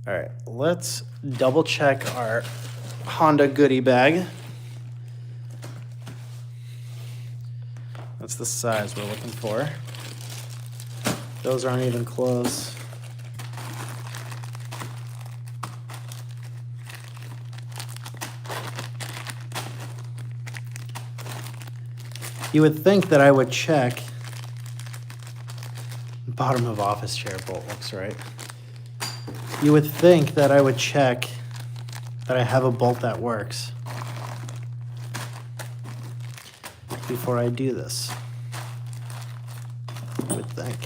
All right, let's double check our Honda goodie bag. That's the size we're looking for. Those aren't even close. You would think that I would check. Bottom of office chair bolt looks right. You would think that I would check that I have a bolt that works before I do this. I would think.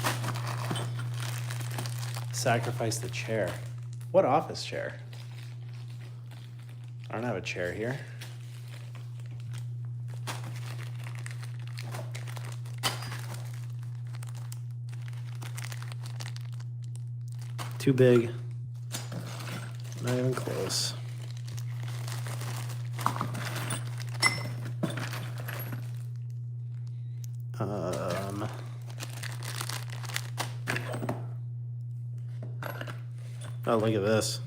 Sacrifice the chair. What office chair? I don't have a chair here. Too big. Not even close. Oh, look at this.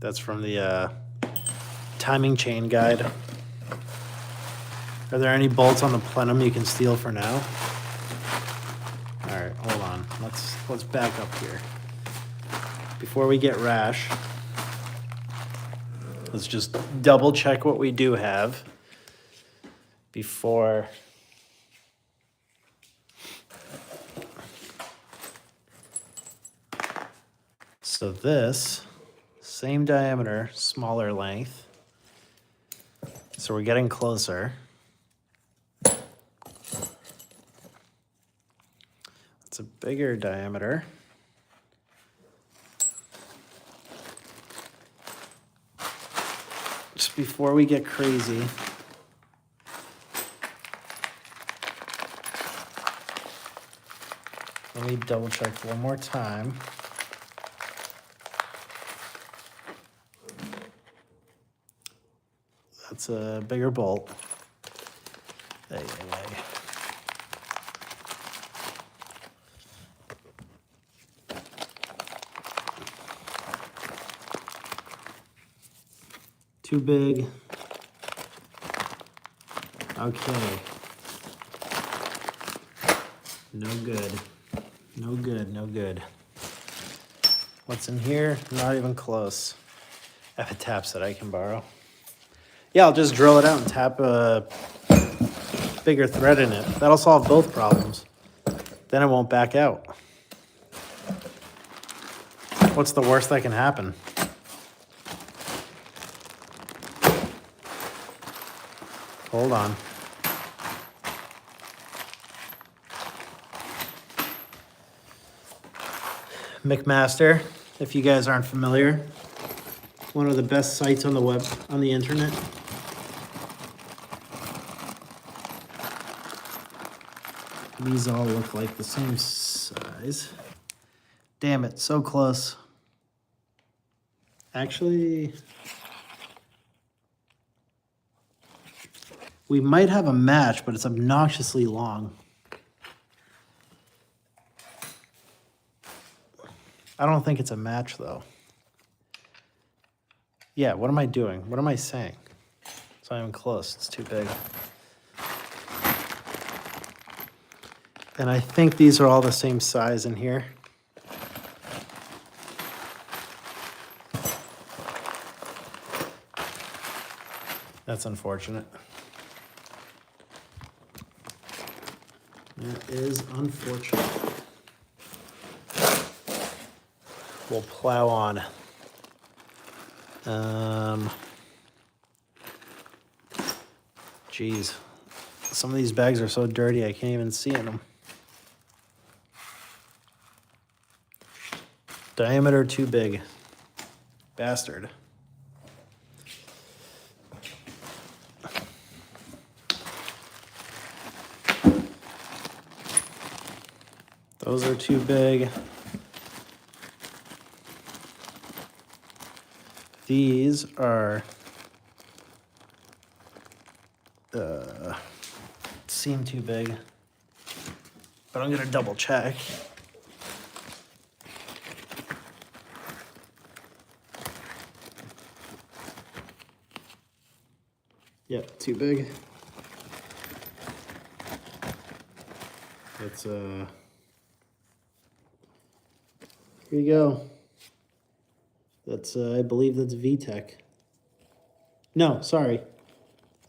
That's from the timing chain guide. Are there any bolts on the plenum you can steal for now? All right, hold on. Let's back up here. Before we get rash, let's just double check what we do have before. So this, same diameter, smaller length. So we're getting closer. It's a bigger diameter. Just before we get crazy, let me double check one more time. That's a bigger bolt. Ay, ay, ay. Too big. Okay. No good. No good, no good. What's in here? Not even close. I have a tap set I can borrow. Yeah, I'll just drill it out and tap a bigger thread in it. That'll solve both problems. Then it won't back out. What's the worst that can happen? Hold on. McMaster, if you guys aren't familiar, one of the best sites on the web, on the internet. These all look like the same size. Damn it, so close. Actually, we might have a match, but it's obnoxiously long. I don't think it's a match, though. Yeah, what am I doing? What am I saying? It's not even close. It's too big. And I think these are all the same size in here. That's unfortunate. That is unfortunate. We'll plow on. Geez, some of these bags are so dirty I can't even see in them. Diameter too big. Bastard. Those are too big. These are seem too big, but I'm gonna double check. Yep, too big. It's here you go. That's I believe that's VTech. No, sorry.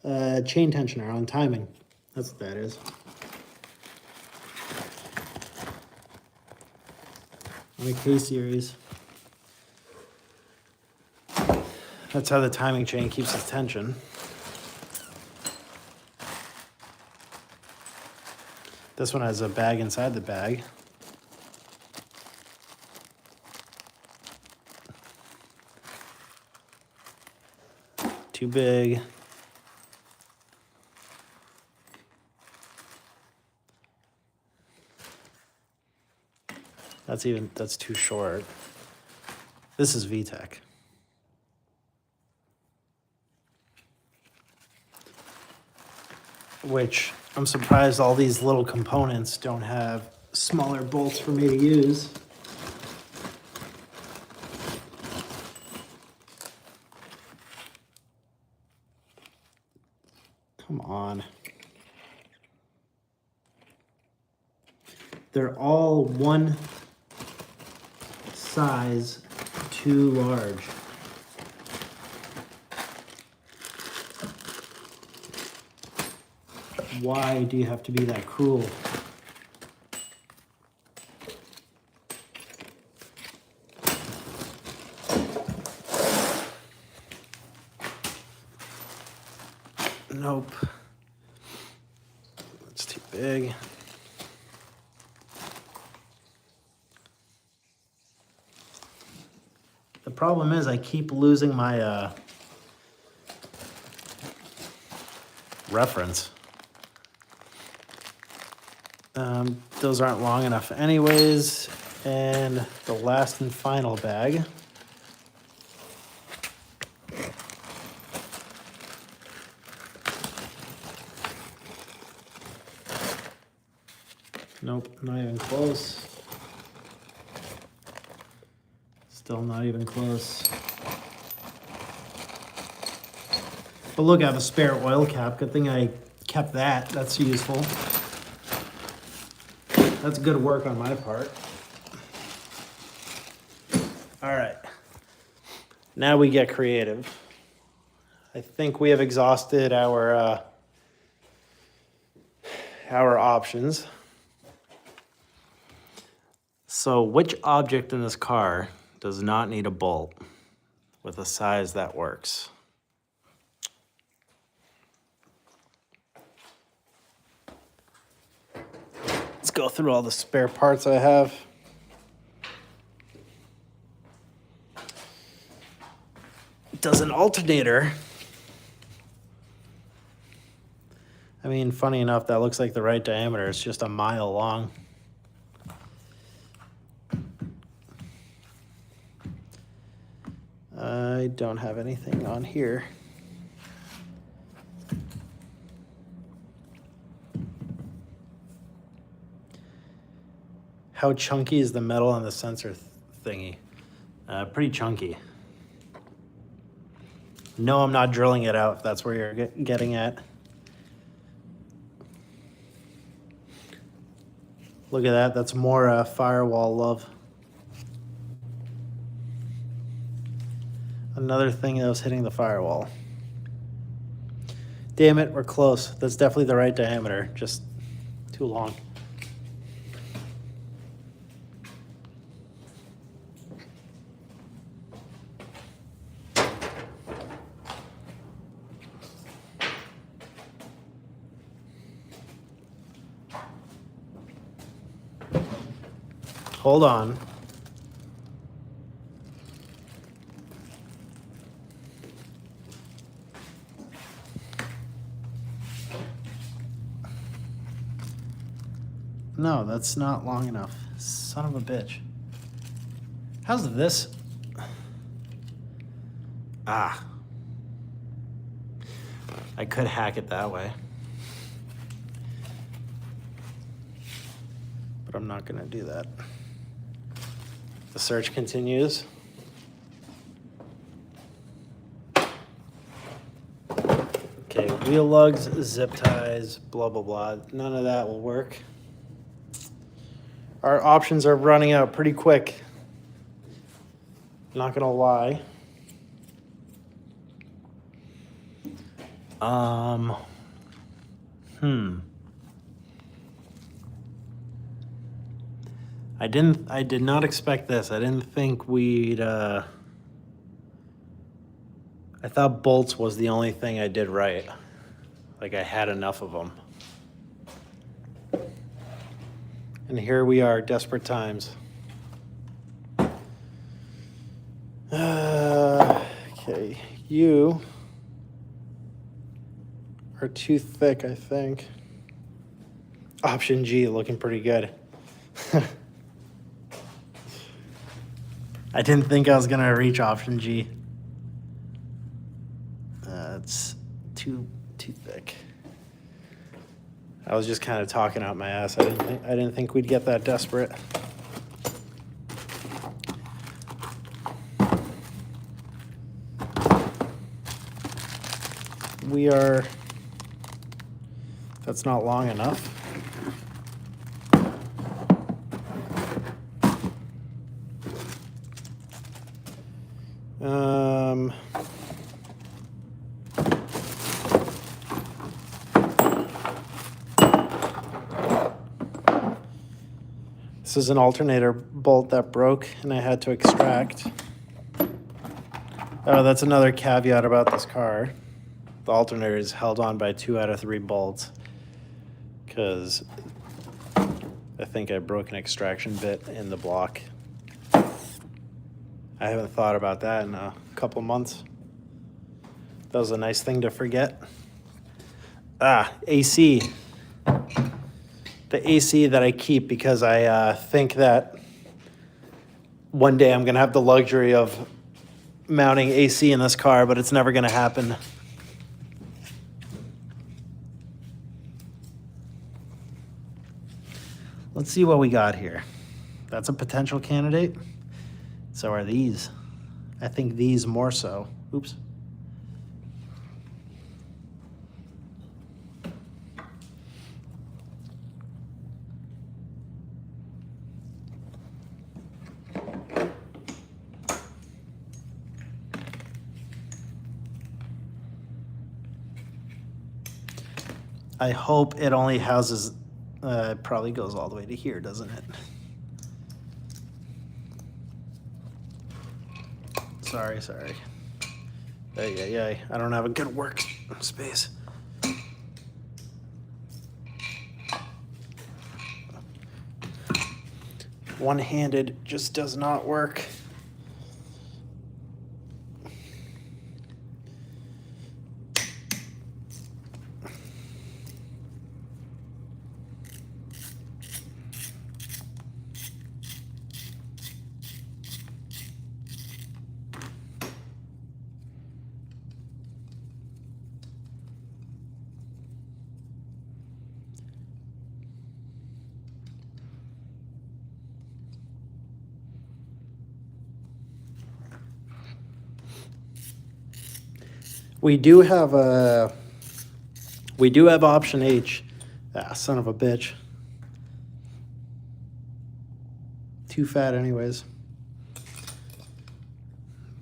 Chain tensioner on timing. That's what that is. On a K series. That's how the timing chain keeps its tension. This one has a bag inside the bag. Too big. That's too short. This is VTech. Which I'm surprised all these little components don't have smaller bolts for me to use. Come on. They're all one size too large. Why do you have to be that cruel? Nope. That's too big. The problem is I keep losing my reference. Those aren't long enough anyways. And the last and final bag. Nope, not even close. Still not even close. But look, I have a spare oil cap. Good thing I kept that. That's useful. That's good work on my part. All right. Now we get creative. I think we have exhausted our options. So which object in this car does not need a bolt with a size that works? Let's go through all the spare parts I have. Does an alternator, I mean, funny enough, that looks like the right diameter. It's just a mile long. I don't have anything on here. How chunky is the metal on the sensor thingy? Pretty chunky. No, I'm not drilling it out, if that's where you're getting at. Look at that, that's more Firewall love. Another thing that was hitting the Firewall. Damn it, we're close. That's definitely the right diameter, just too long. Hold on. No, that's not long enough. Son of a bitch. How's this? Ah. I could hack it that way. But I'm not gonna do that. The search continues. Okay, wheel lugs, zip ties, blah, blah, blah. None of that will work. Our options are running out pretty quick. Not gonna lie. I did not expect this. I didn't think we'd, I thought bolts was the only thing I did right. Like I had enough of them. And here we are, desperate times. Okay, you are too thick, I think. Option G, looking pretty good. I didn't think I was gonna reach option G. It's too thick. I was just kind of talking out my ass. I didn't think we'd get that desperate. We are. That's not long enough. This is an alternator bolt that broke and I had to extract. Oh, that's another caveat about this car. The alternator is held on by 2 out of 3 bolts because I think I broke an extraction bit in the block. I haven't thought about that in a couple months. That was a nice thing to forget. AC. The AC that I keep because I think that one day I'm gonna have the luxury of mounting AC in this car, but it's never gonna happen. Let's see what we got here. That's a potential candidate. So are these. I think these more so. Oops. I hope it only houses, it probably goes all the way to here, doesn't it? Sorry. Ay. I don't have a good work space. One-handed just does not work. We do have option H. Son of a bitch. Too fat anyways.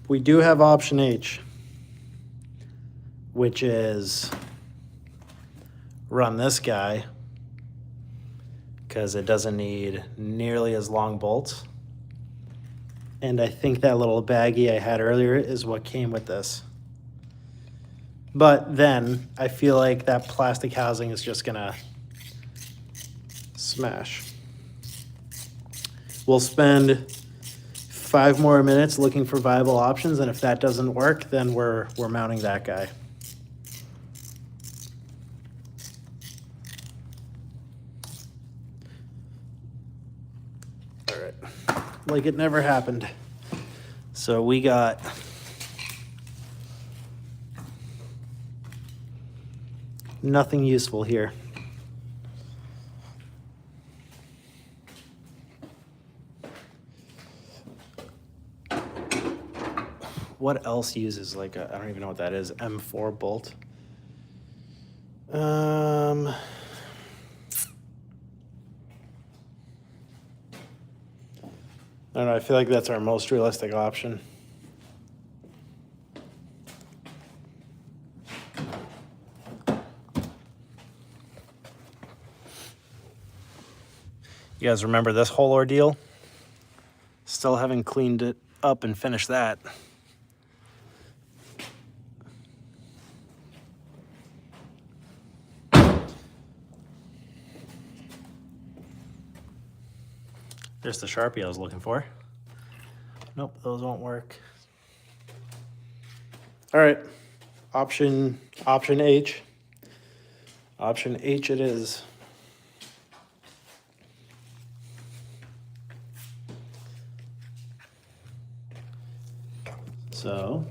We do have option H, which is run this guy because it doesn't need nearly as long bolts. And I think that little baggie I had earlier is what came with this. But then I feel like that plastic housing is just gonna smash. We'll spend 5 more minutes looking for viable options, and if that doesn't work, then we're mounting that guy. All right, like it never happened. So we got nothing useful here. What else uses like a, I don't even know what that is, M4 bolt? I don't know, I feel like that's our most realistic option. You guys remember this whole ordeal? Still haven't cleaned it up and finished that. There's the Sharpie I was looking for. Nope, those won't work. All right, option H. Option H it is. So,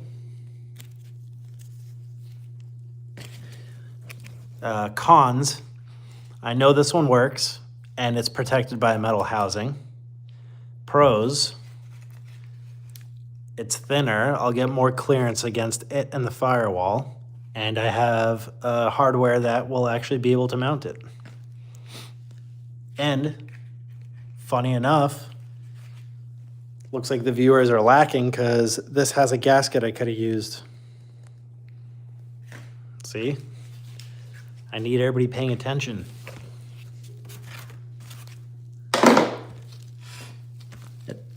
cons, I know this one works and it's protected by a metal housing. Pros, it's thinner, I'll get more clearance against it and the firewall, and I have hardware that will actually be able to mount it. And, funny enough, looks like the viewers are lacking because this has a gasket I could have used. See? I need everybody paying attention.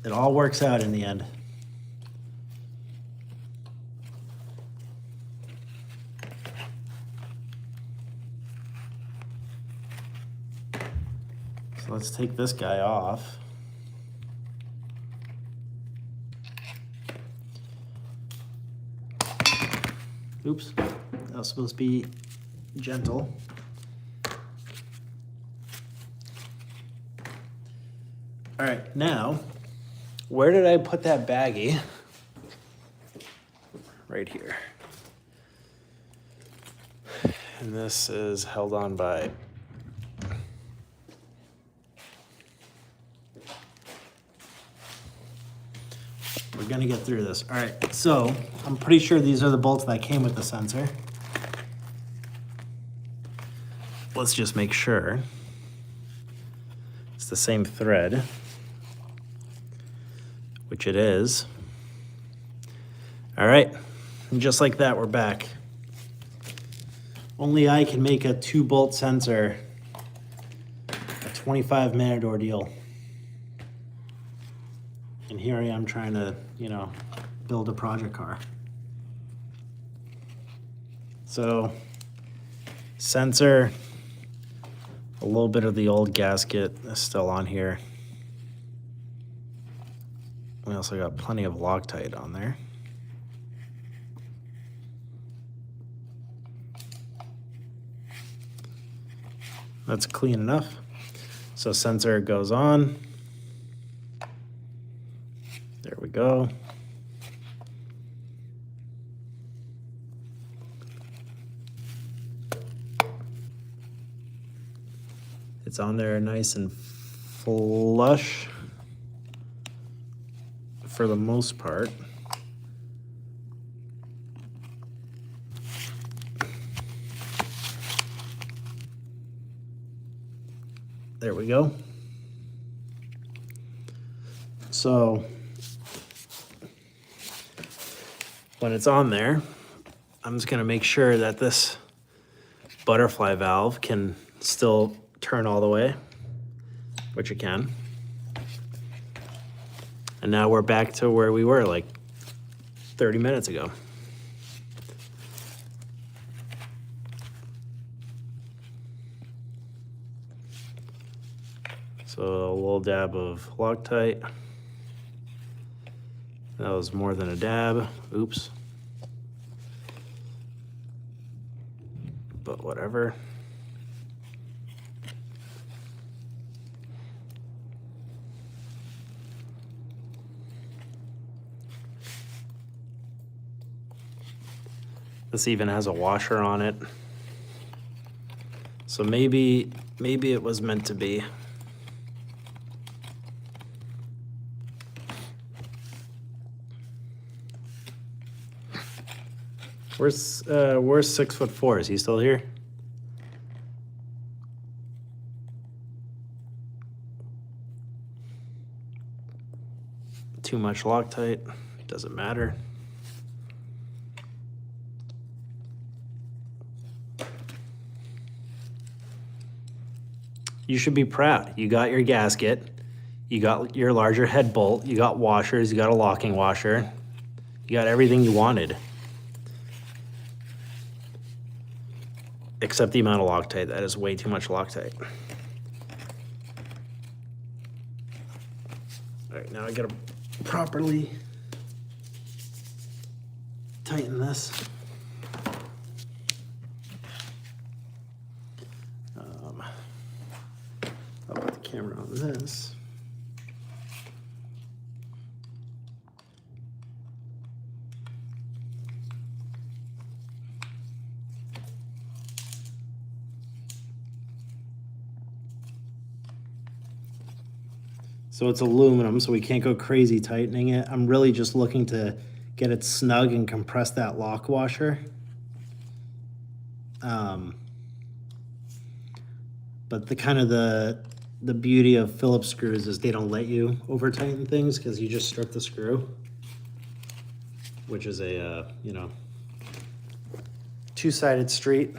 It all works out in the end. So let's take this guy off. Oops, that was supposed to be gentle. All right, now, where did I put that baggie? Right here. And this is held on by we're gonna get through this. All right, so I'm pretty sure these are the bolts that came with the sensor. Let's just make sure it's the same thread, which it is. All right, and just like that, we're back. Only I can make a 2-bolt sensor a 25-minute ordeal. And here I am trying to, build a project car. So, sensor, a little bit of the old gasket is still on here. We also got plenty of Loctite on there. That's clean enough. So sensor goes on. There we go. It's on there nice and flush for the most part. There we go. So when it's on there, I'm just gonna make sure that this butterfly valve can still turn all the way, which it can. And now we're back to where we were like 30 minutes ago. So So a little dab of Loctite. That was more than a dab. Oops. But whatever. This even has a washer on it. So maybe it was meant to be. Where's 6'4"? Is he still here? Too much Loctite, doesn't matter. You should be proud. You got your gasket, you got your larger head bolt, you got washers, you got a locking washer, you got everything you wanted. Except the amount of Loctite. That is way too much Loctite. All right, now I gotta properly tighten this. I'll put the camera on this. So it's aluminum, so we can't go crazy tightening it. I'm really just looking to get it snug and compress that lock washer. But the beauty of Phillips screws is they don't let you over tighten things because you just strip the screw, which is a you know, two-sided street.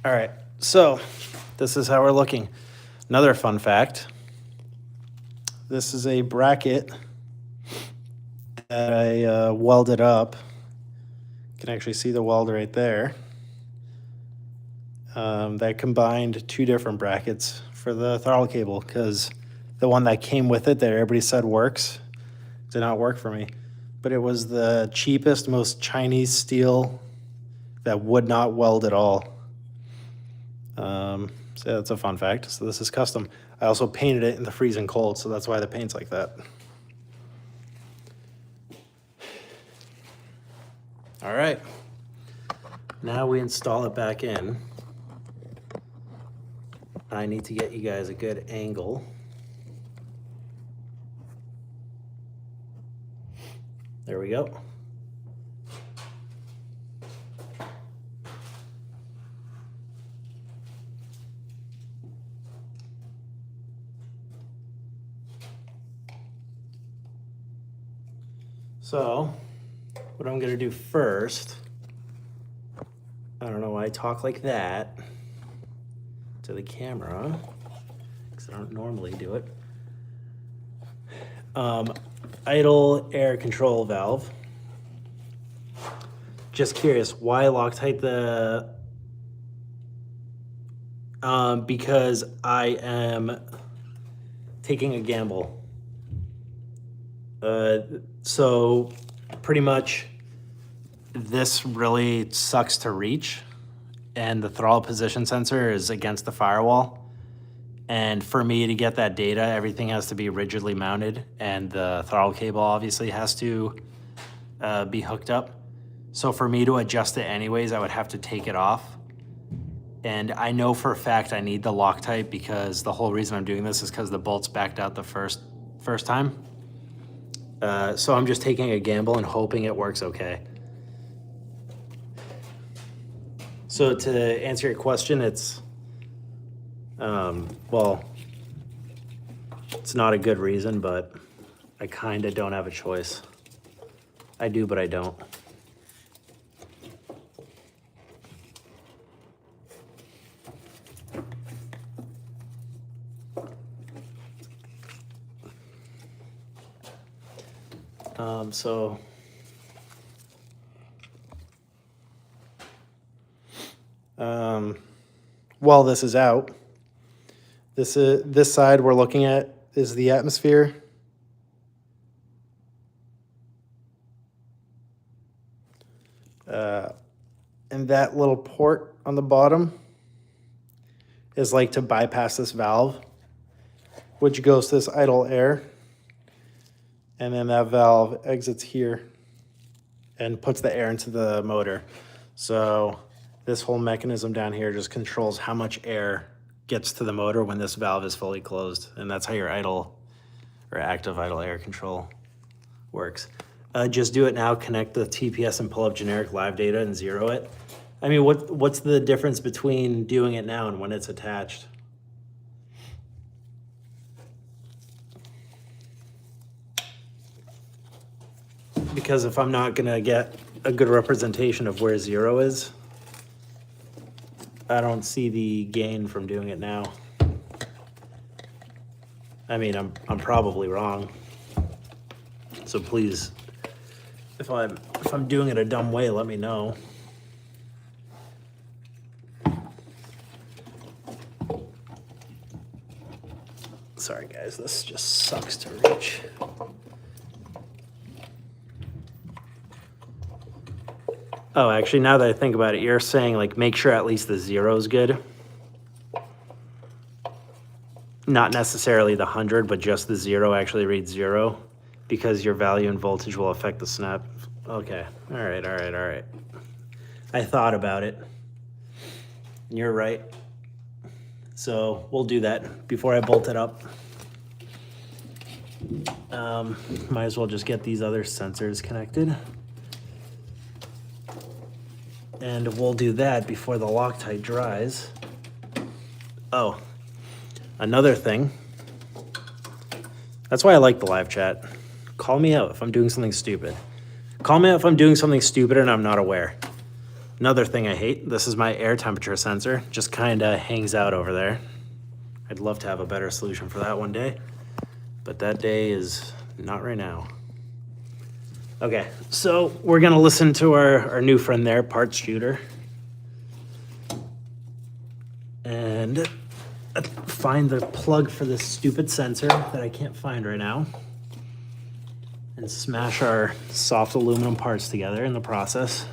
All right, so this is how we're looking. Another fun fact, this is a bracket that I welded up. You can actually see the weld right there. That combined two different brackets for the throttle cable because the one that came with it that everybody said works did not work for me. But it was the cheapest, most Chinese steel that would not weld at all. So that's a fun fact. So this is custom. I also painted it in the freezing cold, so that's why the paint's like that. All right. Now we install it back in. I need to get you guys a good angle. There we go. So, what I'm gonna do first, I don't know why I talk like that to the camera, because I don't normally do it. Idle air control valve. Just curious, why Loctite the, because I am taking a gamble. So pretty much this really sucks to reach, and the throttle position sensor is against the firewall. And for me to get that data, everything has to be rigidly mounted, and the throttle cable obviously has to be hooked up. So for me to adjust it anyways, I would have to take it off. And I know for a fact I need the Loctite because the whole reason I'm doing this is because the bolts backed out the first time. So I'm just taking a gamble and hoping it works okay. So to answer your question, it's, well, it's not a good reason, but I kind of don't have a choice. I do, but I don't. So while this is out. This side we're looking at is the atmosphere. And that little port on the bottom is like to bypass this valve, which goes to this idle air. And then that valve exits here and puts the air into the motor. So this whole mechanism down here just controls how much air gets to the motor when this valve is fully closed. And that's how your idle or active idle air control works. Just do it now, connect the TPS and pull up generic live data and zero it. I mean, what's the difference between doing it now and when it's attached? Because if I'm not gonna get a good representation of where zero is, I don't see the gain from doing it now. I mean, I'm probably wrong. So please, if I'm doing it a dumb way, let me know. Sorry guys, this just sucks to reach. Oh, actually, now that I think about it, you're saying like make sure at least the zero is good. Not necessarily the 100, but just the zero actually reads zero, because your value and voltage will affect the snap. Okay, all right. I thought about it. You're right. So we'll do that before I bolt it up. Might as well just get these other sensors connected. And we'll do that before the Loctite dries. Oh, another thing. That's why I like the live chat. Call me out if I'm doing something stupid. Call me out if I'm doing something stupid and I'm not aware. Another thing I hate, this is my air temperature sensor. Just kind of hangs out over there. I'd love to have a better solution for that one day, but that day is not right now. Okay, so we're gonna listen to our new friend there, Parts Shooter. And find the plug for this stupid sensor that I can't find right now. And smash our soft aluminum parts together in the process.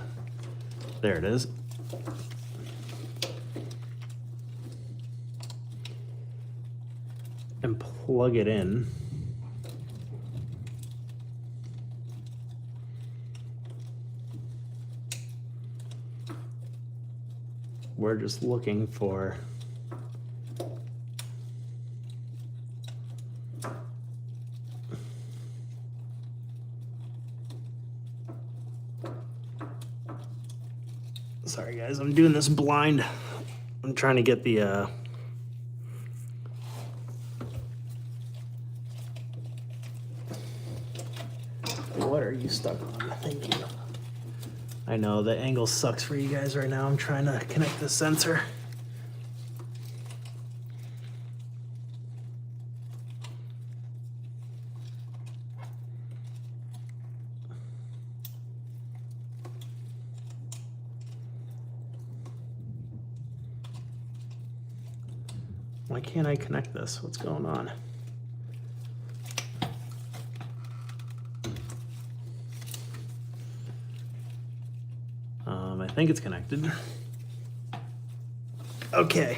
There it is. And plug it in. We're just looking for sorry guys, I'm doing this blind. I'm trying to get the what are you stuck on? Thank you. I know the angle sucks for you guys right now. I'm trying to connect the sensor. Why can't I connect this? What's going on? I think it's connected. Okay,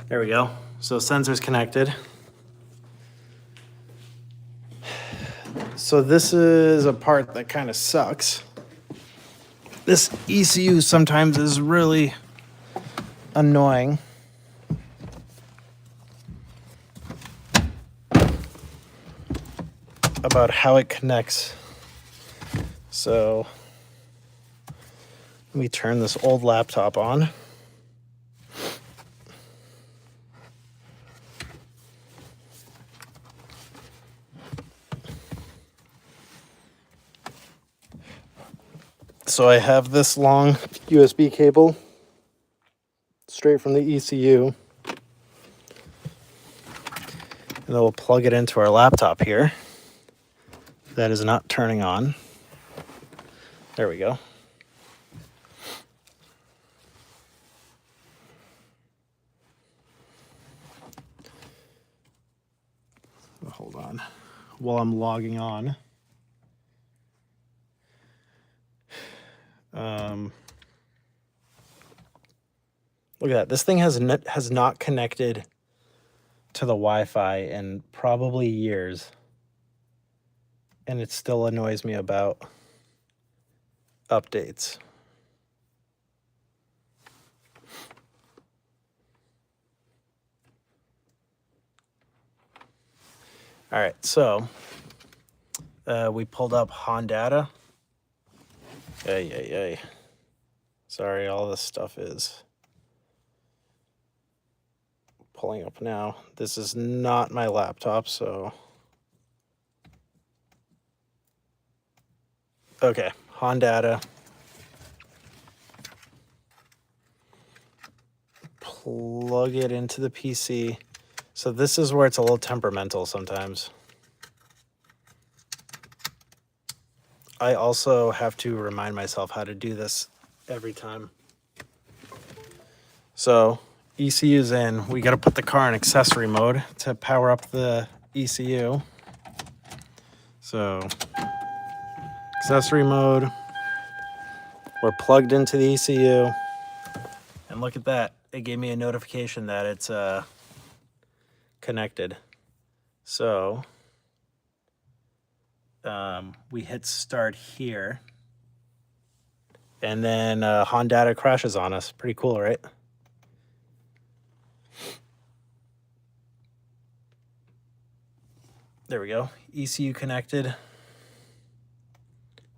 there we go. So sensor's connected. So this is a part that kind of sucks. This ECU sometimes is really annoying. About how it connects. So let me turn this old laptop on. So I have this long USB cable straight from the ECU. And then we'll plug it into our laptop here. That is not turning on. There we go. while I'm logging on. Look at that. This thing has not connected to the Wi-Fi in probably years. And it still annoys me about updates. All right, so we pulled up Hondata. Ay. Sorry, all this stuff is pulling up now. This is not my laptop, so. Okay, Hondata. Plug it into the PC. So this is where it's a little temperamental sometimes. I also have to remind myself how to do this every time. So ECU's in. We got to put the car in accessory mode to power up the ECU. So accessory mode. We're plugged into the ECU. And look at that. It gave me a notification that it's connected. So we hit start here. And then Hondata crashes on us. Pretty cool, right? There we go. ECU connected.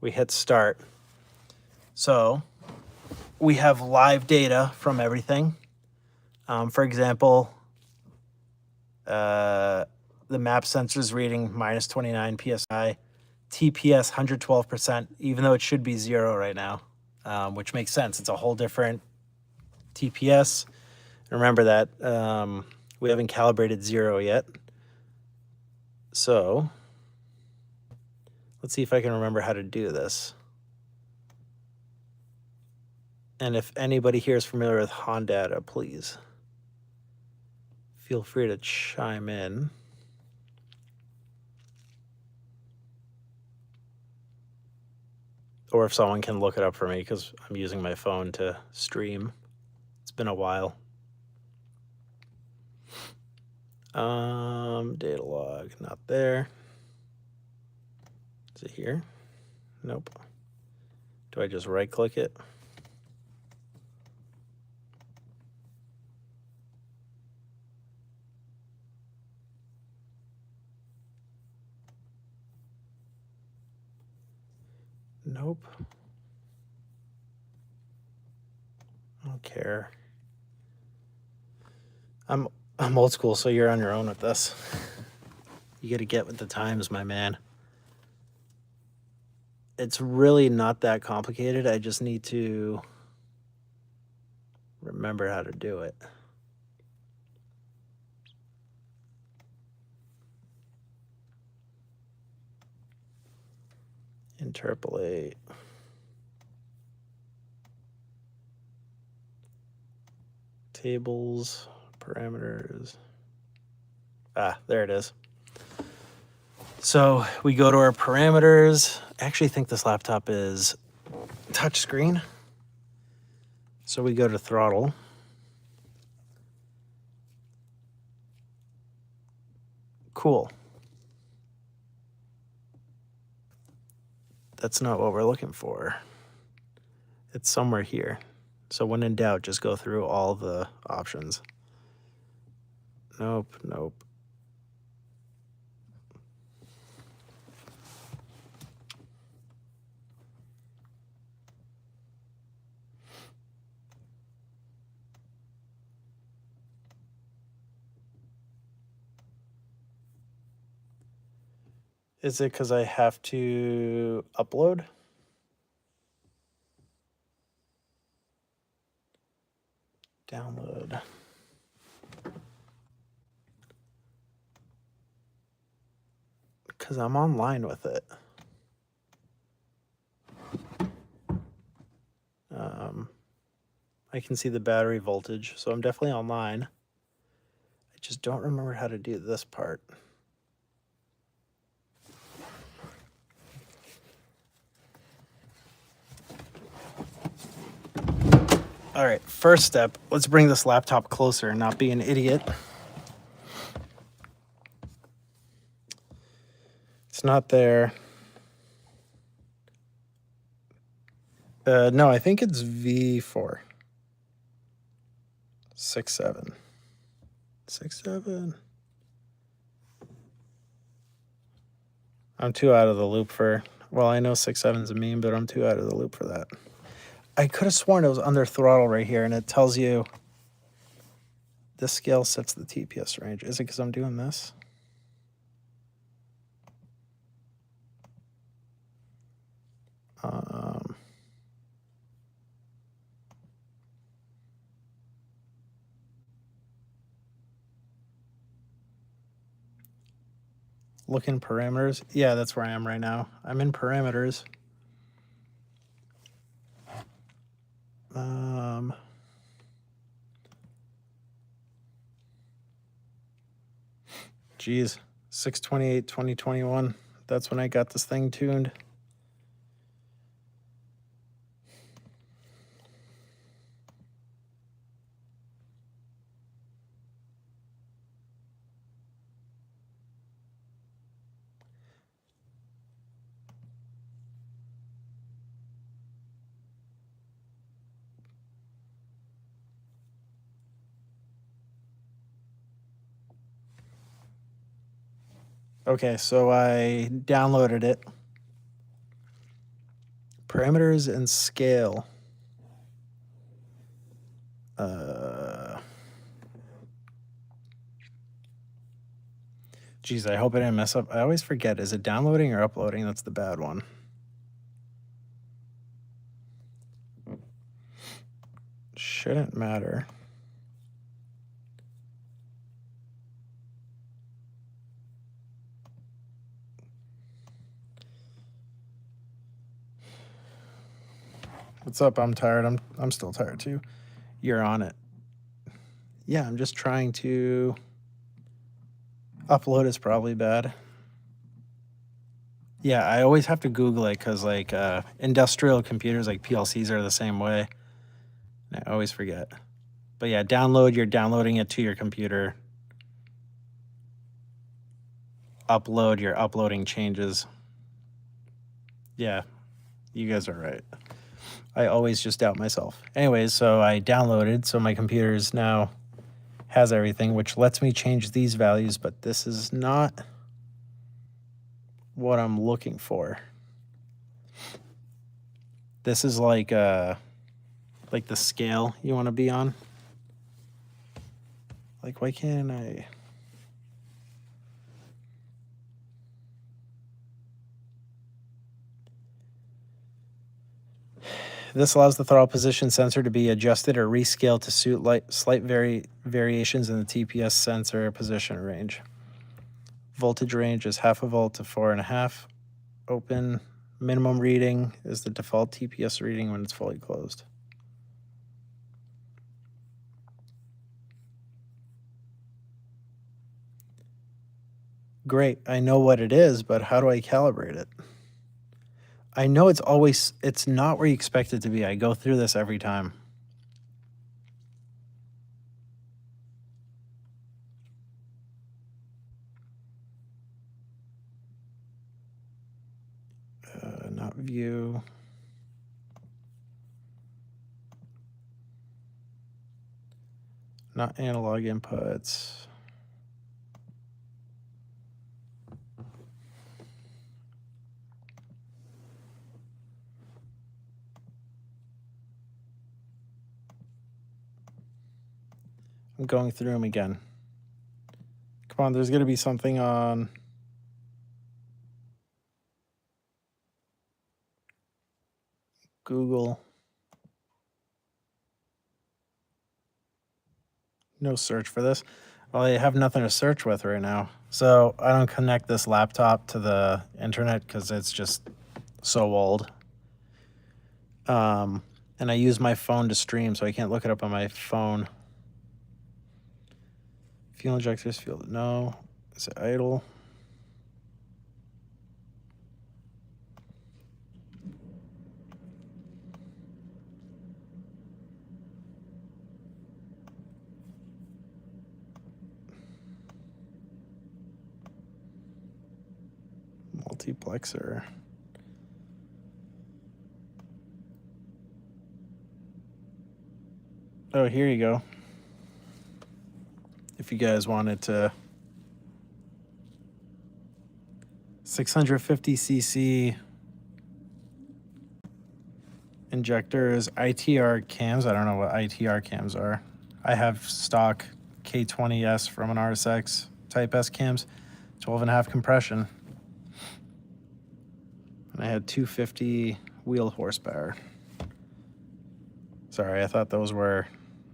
We hit start. So we have live data from everything. For example, the map sensor's reading minus 29 PSI, TPS 112%, even though it should be 0 right now, which makes sense. It's a whole different TPS. Remember that we haven't calibrated 0 yet. So let's see if I can remember how to do this. And if anybody here is familiar with Hondata, please feel free to chime in. Or if someone can look it up for me, because I'm using my phone to stream. It's been a while. Data log, not there. Is it here? Nope. Do I just right click it? Nope. I don't care. I'm old school, so you're on your own with this. You got to get with the times, my man. It's really not that complicated. I just need to remember how to do it. Interpolate. Tables, parameters. Ah, there it is. So we go to our parameters. I actually think this laptop is touchscreen. So we go to throttle. Cool. That's not what we're looking for. It's somewhere here. So when in doubt, just go through all the options. Nope. Is it because I have to upload? Download. Because I'm online with it. I can see the battery voltage, so I'm definitely online. I just don't remember how to do this part. All right, first step, let's bring this laptop closer and not be an idiot. It's not there. No, I think it's V4. 6.7. 6.7. I'm too out of the loop for, well, I know 6.7 is a meme, but I'm too out of the loop for that. I could have sworn it was under throttle right here, and it tells you this scale sets the TPS range. Is it because I'm doing this? Look in parameters. Yeah, that's where I am right now. I'm in parameters. Geez, 6/28/2021. That's when I got this thing tuned. Okay, so I downloaded it. Parameters and scale. Geez, I hope I didn't mess up. I always forget. Is it downloading or uploading? That's the bad one. Shouldn't matter. What's up? I'm tired. I'm still tired too. You're on it. Yeah, I'm just trying to upload is probably bad. Yeah, I always have to Google it because like industrial computers like PLCs are the same way. I always forget. But yeah, download, you're downloading it to your computer. Upload, you're uploading changes. Yeah, you guys are right. I always just doubt myself. Anyways, so I downloaded, so my computer's now has everything, which lets me change these values, but this is not what I'm looking for. This is like the scale you want to be on. Like, why can't I? This allows the throttle position sensor to be adjusted or rescaled to suit slight variations in the TPS sensor position range. Voltage range is 0.5 volt to 4.5. Open. Minimum reading is the default TPS reading when it's fully closed. Great, I know what it is, but how do I calibrate it? I know it's not where you expect it to be. I go through this every time. Not view. Not analog inputs. I'm going through them again. Come on, there's going to be something on Google. No search for this. Well, I have nothing to search with right now. So I don't connect this laptop to the internet because it's just so old. And I use my phone to stream, so I can't look it up on my phone. Fuel injectors, no. Is it idle? multiplexer. Oh, here you go. If you guys wanted to 650cc injectors, ITR cams. I don't know what ITR cams are. I have stock K20S from an RSX Type S cams, 12.5 compression. And I had 250 wheel horsepower. Sorry, I thought those were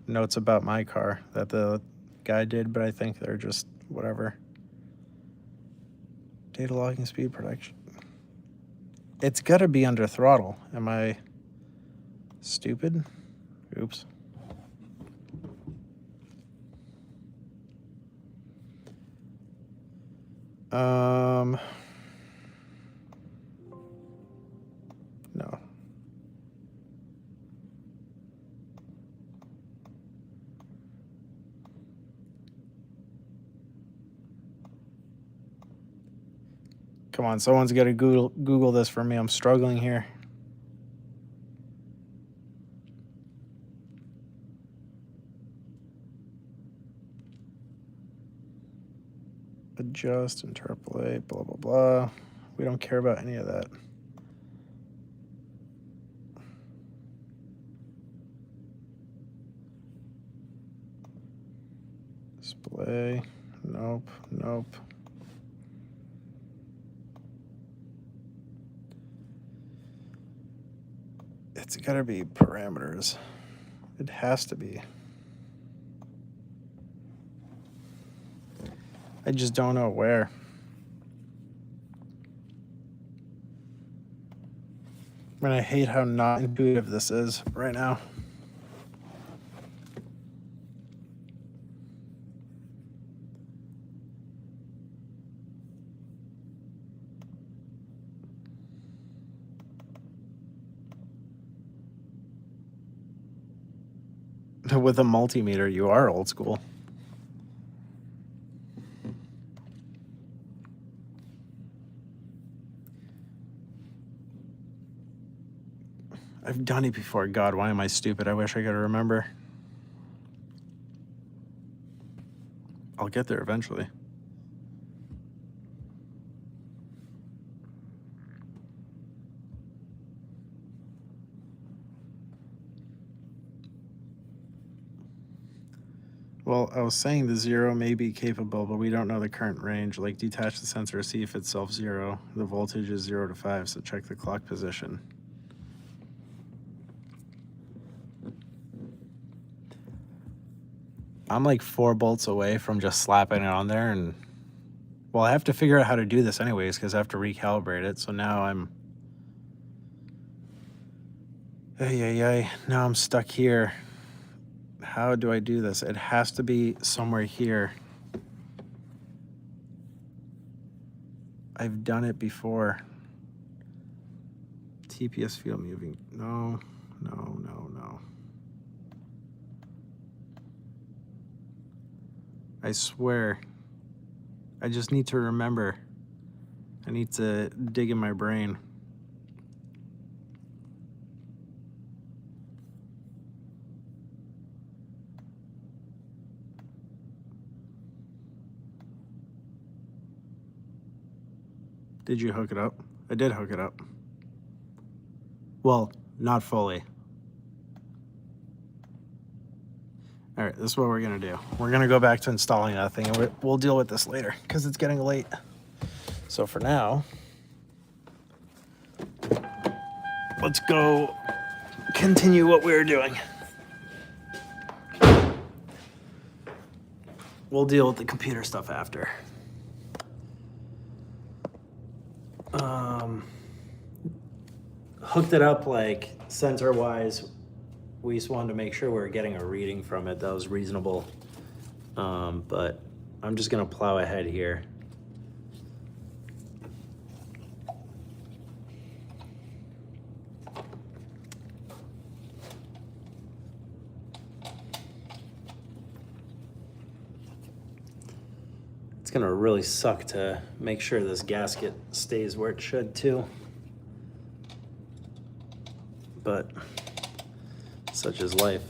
notes about my car that the guy did, but I think they're just whatever. Data logging, speed protection. It's gotta be under throttle. Am I stupid? Oops. No. Come on, someone's got to Google this for me. I'm struggling here. Adjust, interpolate, blah, blah, blah. We don't care about any of that. Display, nope, nope. It's gotta be parameters. It has to be. I just don't know where. And I hate how not intuitive this is right now. With a multimeter, you are old school. I've done it before. God, why am I stupid? I wish I could remember. I'll get there eventually. Well, I was saying the 0 may be capable, but we don't know the current range. Like, detach the sensor, see if it's self-zero. The voltage is 0 to 5, so check the clock position. I'm like 4 bolts away from just slapping it on there, and well, I have to figure out how to do this anyways because I have to recalibrate it. So now I'm now I'm stuck here. How do I do this? It has to be somewhere here. I've done it before. TPS field moving. No. I swear. I just need to remember. I need to dig in my brain. Did you hook it up? I did hook it up. Well, not fully. All right, this is what we're gonna do. We're gonna go back to installing that thing, and we'll deal with this later because it's getting late. So for now, let's go continue what we were doing. We'll deal with the computer stuff after. Hooked it up like sensor-wise. We just wanted to make sure we were getting a reading from it that was reasonable. But I'm just gonna plow ahead here. It's gonna really suck to make sure this gasket stays where it should too. But such is life.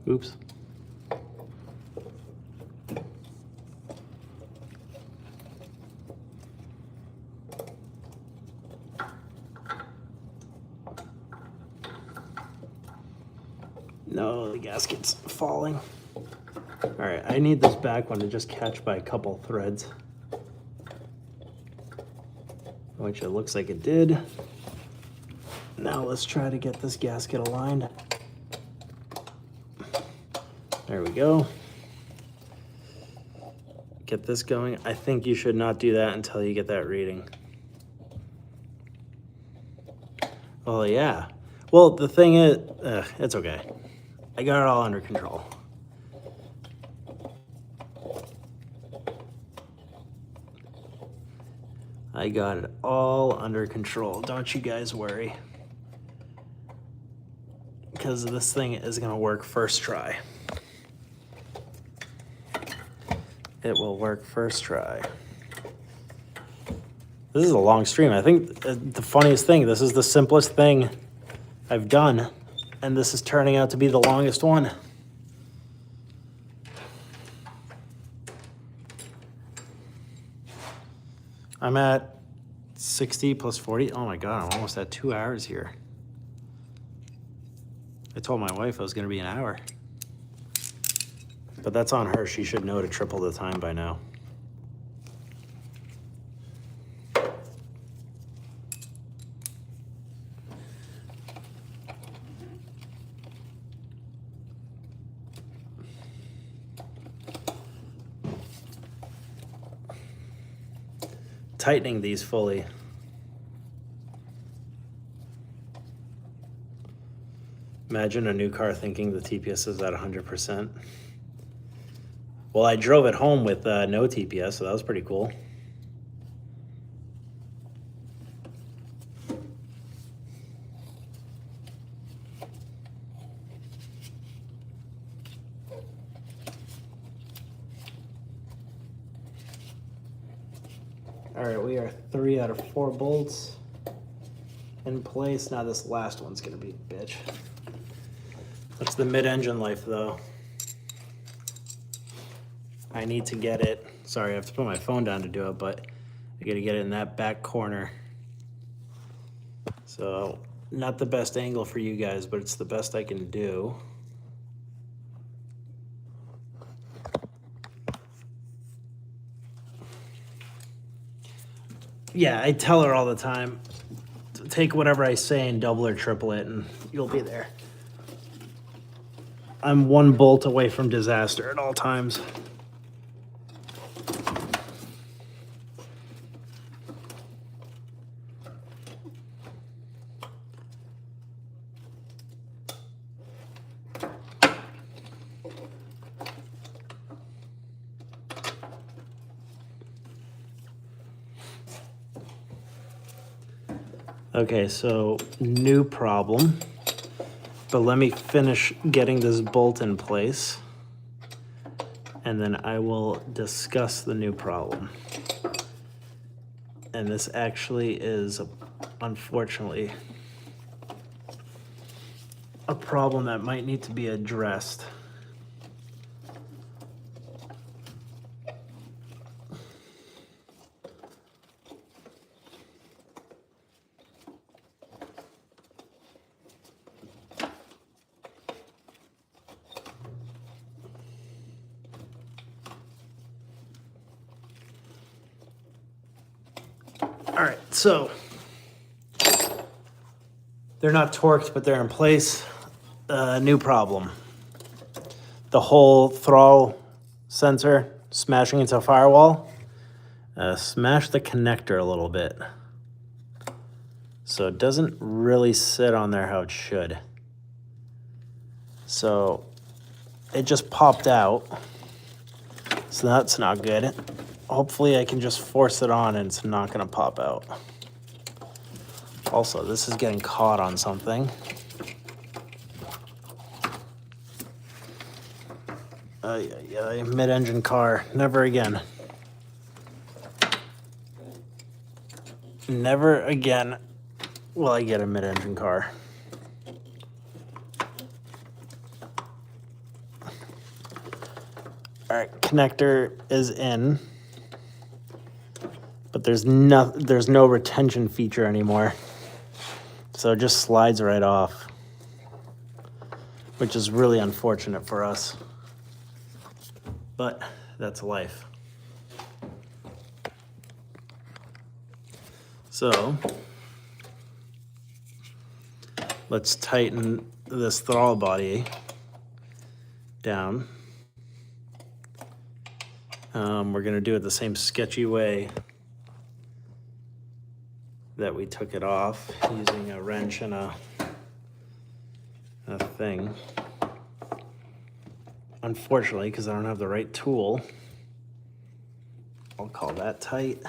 Oops. No, the gasket's falling. All right, I need this back one to just catch by a couple threads, which it looks like it did. Now let's try to get this gasket aligned. There we go. Get this going. I think you should not do that until you get that reading. Oh yeah. Well, the thing is, it's okay. I got it all under control. I got it all under control. Don't you guys worry. Because this thing is gonna work first try. It will work first try. This is a long stream. I think the funniest thing, this is the simplest thing I've done, and this is turning out to be the longest one. I'm at 60 plus 40. Oh my God, I'm almost at 2 hours here. I told my wife I was gonna be an hour. But that's on her. She should know to triple the time by now. Tightening these fully. Imagine a new car thinking the TPS is at 100%. Well, I drove it home with no TPS, so that was pretty cool. All right, we are 3 out of 4 bolts in place. Now this last one's gonna be a bitch. That's the mid-engine life though. I need to get it, sorry, I have to put my phone down to do it, but I gotta get it in that back corner. So, not the best angle for you guys, but it's the best I can do. Yeah, I tell her all the time, take whatever I say and double or triple it and you'll be there. I'm 1 bolt away from disaster at all times. Okay, so new problem, but let me finish getting this bolt in place and then I will discuss the new problem. And this actually is, unfortunately, a problem that might need to be addressed. All right, so they're not torqued, but they're in place. New problem. The whole throttle sensor smashing into a firewall. Smash the connector a little bit. So it doesn't really sit on there how it should. So it just popped out. So that's not good. Hopefully I can just force it on and it's not gonna pop out. Also, this is getting caught on something. Mid-engine car, never again. Never again will I get a mid-engine car. All right, connector is in, but there's no retention feature anymore. So it just slides right off, which is really unfortunate for us. But that's life. So let's tighten this throttle body down. We're gonna do it the same sketchy way that we took it off, using a wrench and a thing. Unfortunately, because I don't have the right tool, I'll call that tight.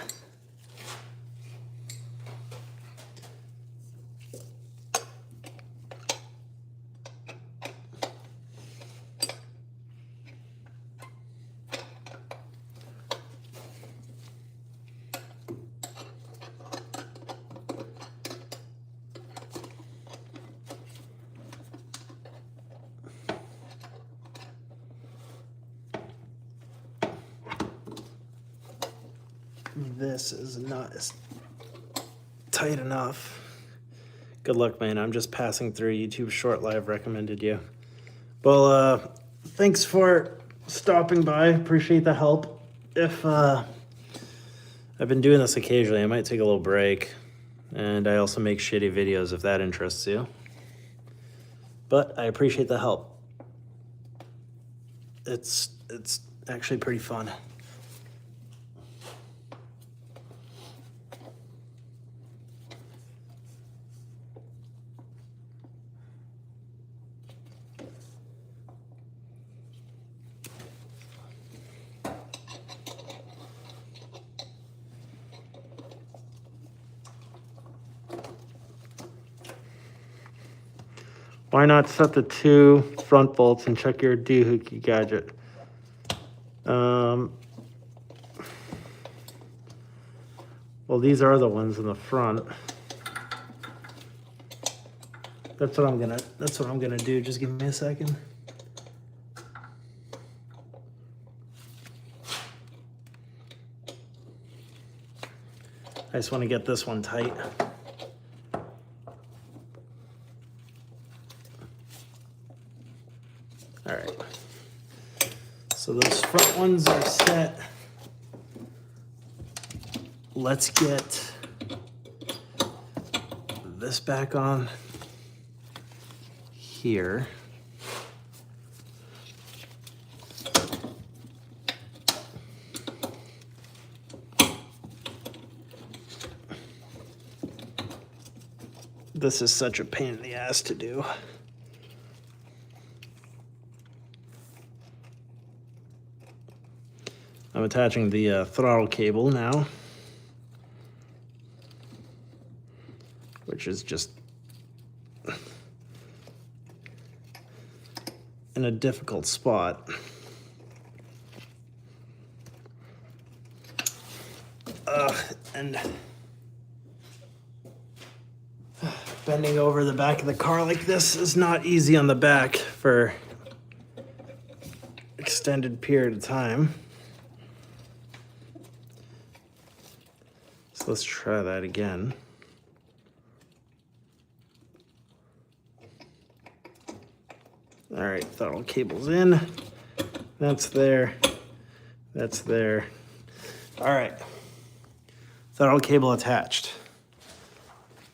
This is not tight enough. Good luck, man. I'm just passing through. YouTube Short Live recommended you. Well, thanks for stopping by. Appreciate the help. If I've been doing this occasionally, I might take a little break. And I also make shitty videos if that interests you. But I appreciate the help. It's actually pretty fun. Why not set the 2 front bolts and check your doohickey gadget? Well, these are the ones in the front. That's what I'm gonna do. Just give me a second. I just want to get this one tight. All right. So those front ones are set. Let's get this back on here. This is such a pain in the ass to do. I'm attaching the throttle cable now, which is just in a difficult spot. And bending over the back of the car like this is not easy on the back for extended period of time. So let's try that again. All right, throttle cable's in. That's there. That's there. All right. Throttle cable attached.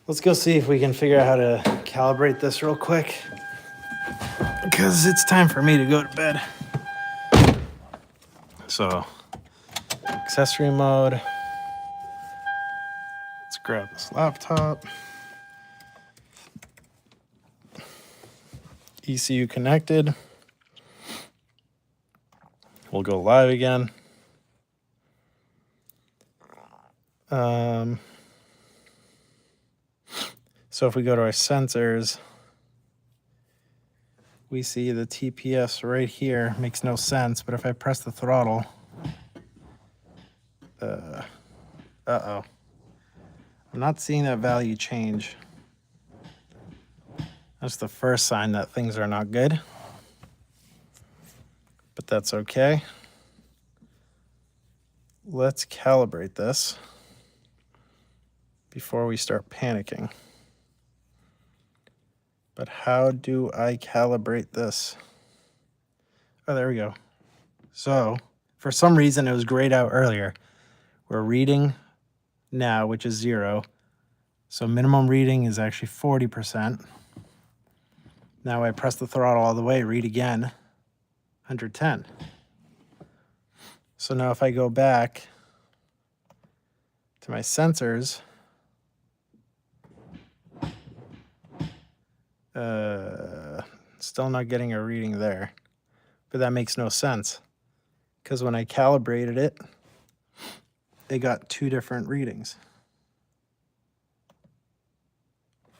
Let's go see if we can figure out how to calibrate this real quick, because it's time for me to go to bed. So, accessory mode. Let's grab this laptop. ECU connected. We'll go live again. So if we go to our sensors, we see the TPS right here. Makes no sense, but if I press the throttle, uh-oh. I'm not seeing that value change. That's the first sign that things are not good, but that's okay. Let's calibrate this before we start panicking. But how do I calibrate this? Oh, there we go. So for some reason, it was grayed out earlier. We're reading now, which is 0. So minimum reading is actually 40%. Now I press the throttle all the way, read again, 110. So now if I go back to my sensors, still not getting a reading there, but that makes no sense because when I calibrated it, they got 2 different readings.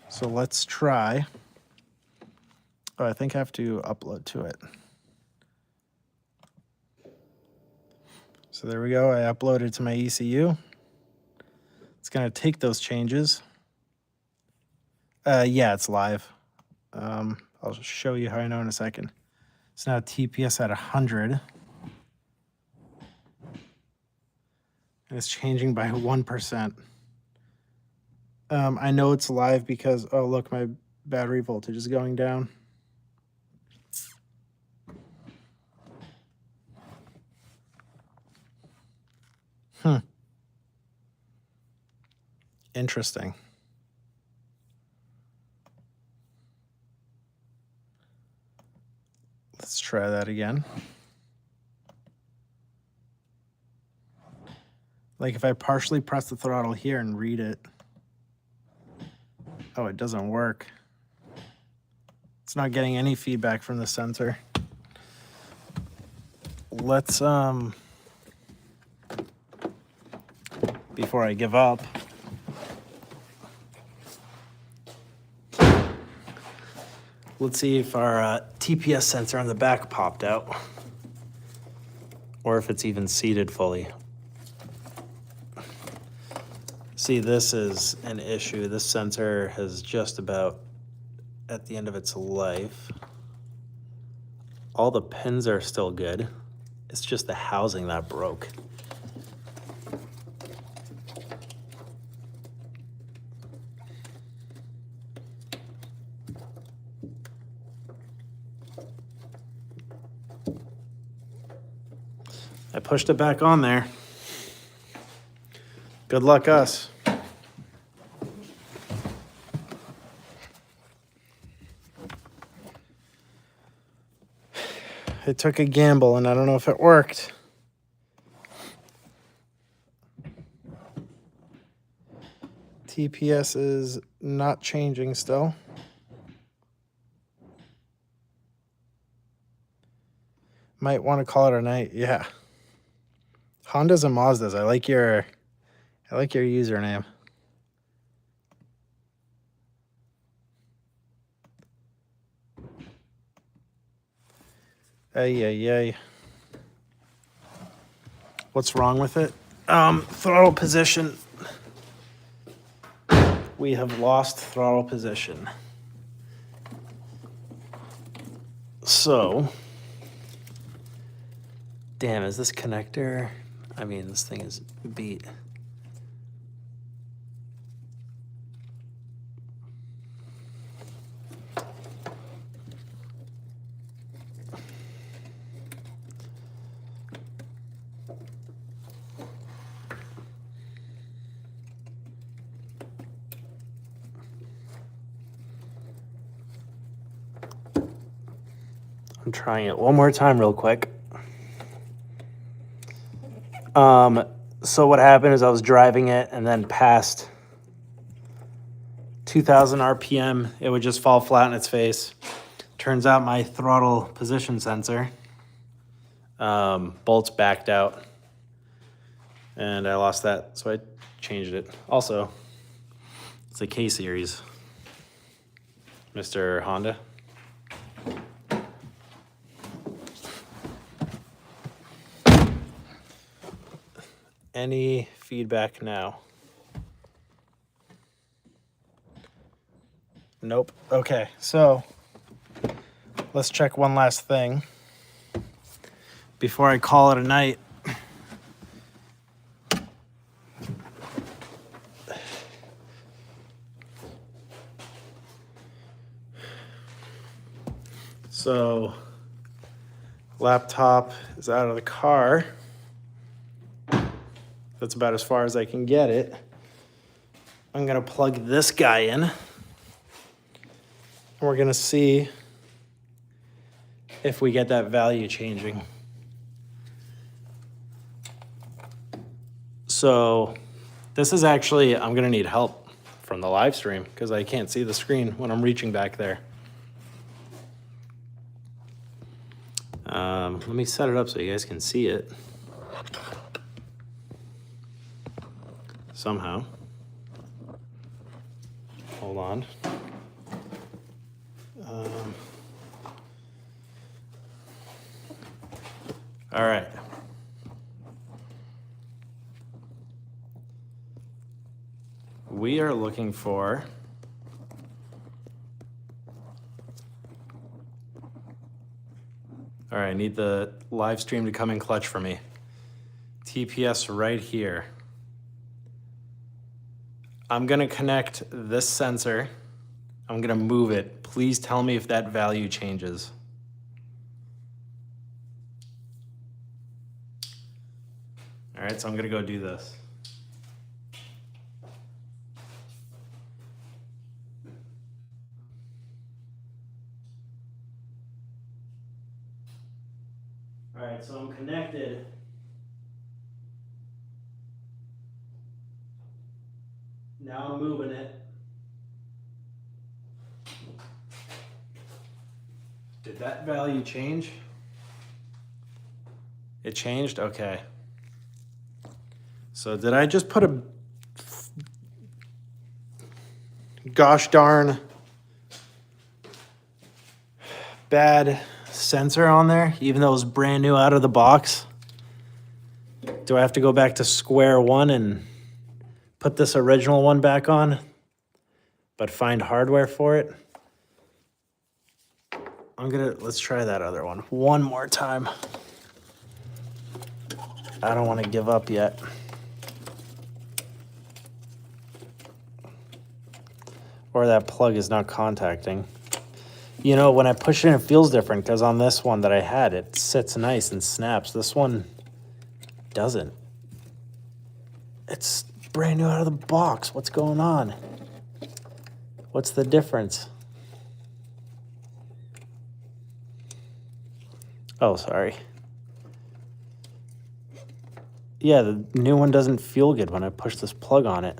So let's try. Oh, I think I have to upload to it. So there we go. I uploaded to my ECU. It's going to take those changes. Yeah, it's live. I'll show you how I know in a second. It's now TPS at 100. And it's changing by 1%. I know it's live because, oh, look, my battery voltage is going down. Interesting. Let's try that again. Like if I partially press the throttle here and read it. Oh, it doesn't work. It's not getting any feedback from the sensor. Let's, before I give up, let's see if our TPS sensor on the back popped out or if it's even seated fully. See, this is an issue. This sensor has just about at the end of its life. All the pins are still good. It's just the housing that broke. I pushed it back on there. Good luck us. It took a gamble, and I don't know if it worked. TPS is not changing still. Might want to call it a night. Yeah. Hondas and Mazdas. I like your username. Ay. What's wrong with it? Throttle position. We have lost throttle position. So, damn, is this connector? I mean, this thing is beat. I'm trying it one more time real quick. So what happened is I was driving it and then past 2,000 RPM, it would just fall flat on its face. Turns out my throttle position sensor bolts backed out, and I lost that, so I changed it. Also, it's a K-series, Mr. Honda. Any feedback now? Nope. Okay, so let's check one last thing before I call it a night. So, laptop is out of the car. That's about as far as I can get it. I'm gonna plug this guy in. And we're gonna see if we get that value changing. So this is actually, I'm gonna need help from the live stream because I can't see the screen when I'm reaching back there. Let me set it up so you guys can see it. Somehow. Hold on. All right. We are looking for all right, I need the live stream to come in clutch for me. TPS right here. I'm gonna connect this sensor. I'm gonna move it. Please tell me if that value changes. All right, so I'm gonna go do this. All right, so I'm connected. Now I'm moving it. Did that value change? It changed? Okay. So did I just put a gosh darn bad sensor on there, even though it was brand new out of the box? Do I have to go back to square one and put this original one back on, but find hardware for it? Let's try that other one more time. I don't want to give up yet. Or that plug is not contacting. You know, when I push it in, it feels different because on this one that I had, it sits nice and snaps. This one doesn't. It's brand new out of the box. What's going on? What's the difference? Oh, sorry. Yeah, the new one doesn't feel good when I push this plug on it.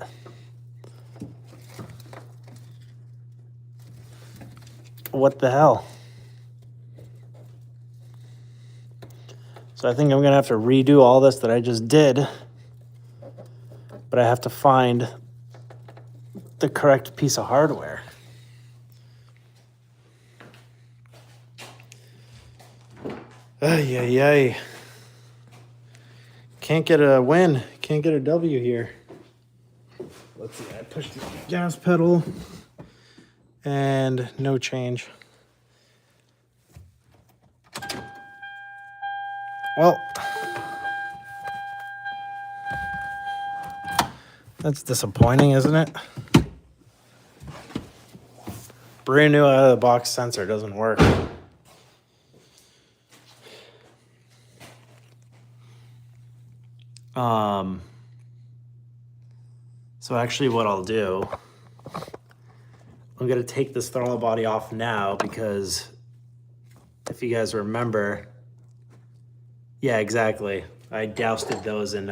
What the hell? So I think I'm gonna have to redo all this that I just did, but I have to find the correct piece of hardware. Ay, ay, ay. Can't get a win, can't get a W here. Let's see, I pushed the gas pedal and no change. Well, that's disappointing, isn't it? Brand new out of the box sensor doesn't work. So actually what I'll do, I'm gonna take this throttle body off now because if you guys remember, yeah, exactly. I doused those in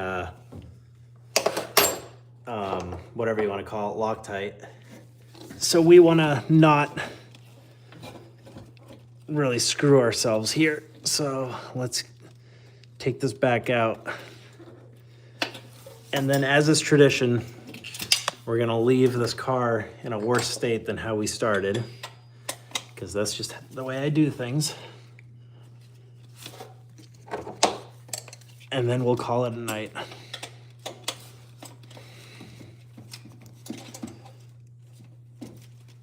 whatever you want to call it, Loctite. So we want to not really screw ourselves here. So let's take this back out. And then, as is tradition, we're gonna leave this car in a worse state than how we started, because that's just the way I do things. And then we'll call it a night.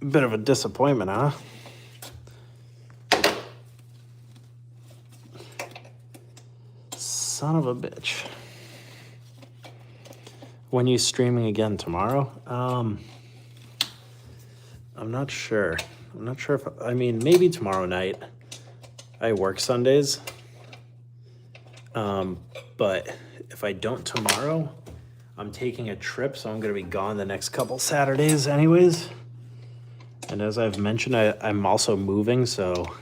Bit of a disappointment, huh? Son of a bitch. When you streaming again tomorrow? I'm not sure. I'm not sure if, I mean, maybe tomorrow night. I work Sundays. But if I don't tomorrow, I'm taking a trip, so I'm gonna be gone the next couple Saturdays anyways. And as I've mentioned, I'm also moving, so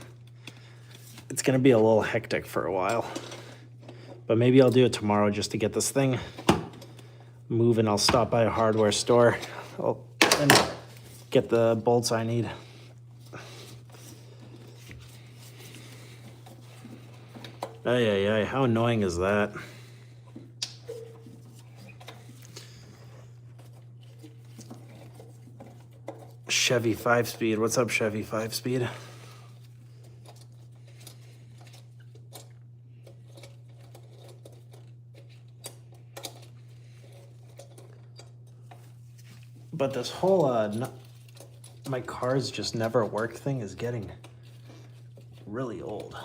it's gonna be a little hectic for a while. But maybe I'll do it tomorrow just to get this thing moving. I'll stop by a hardware store and get the bolts I need. Ay, how annoying is that? Chevy 5-speed. What's up, Chevy 5-speed? But this whole my cars just never work thing is getting really old.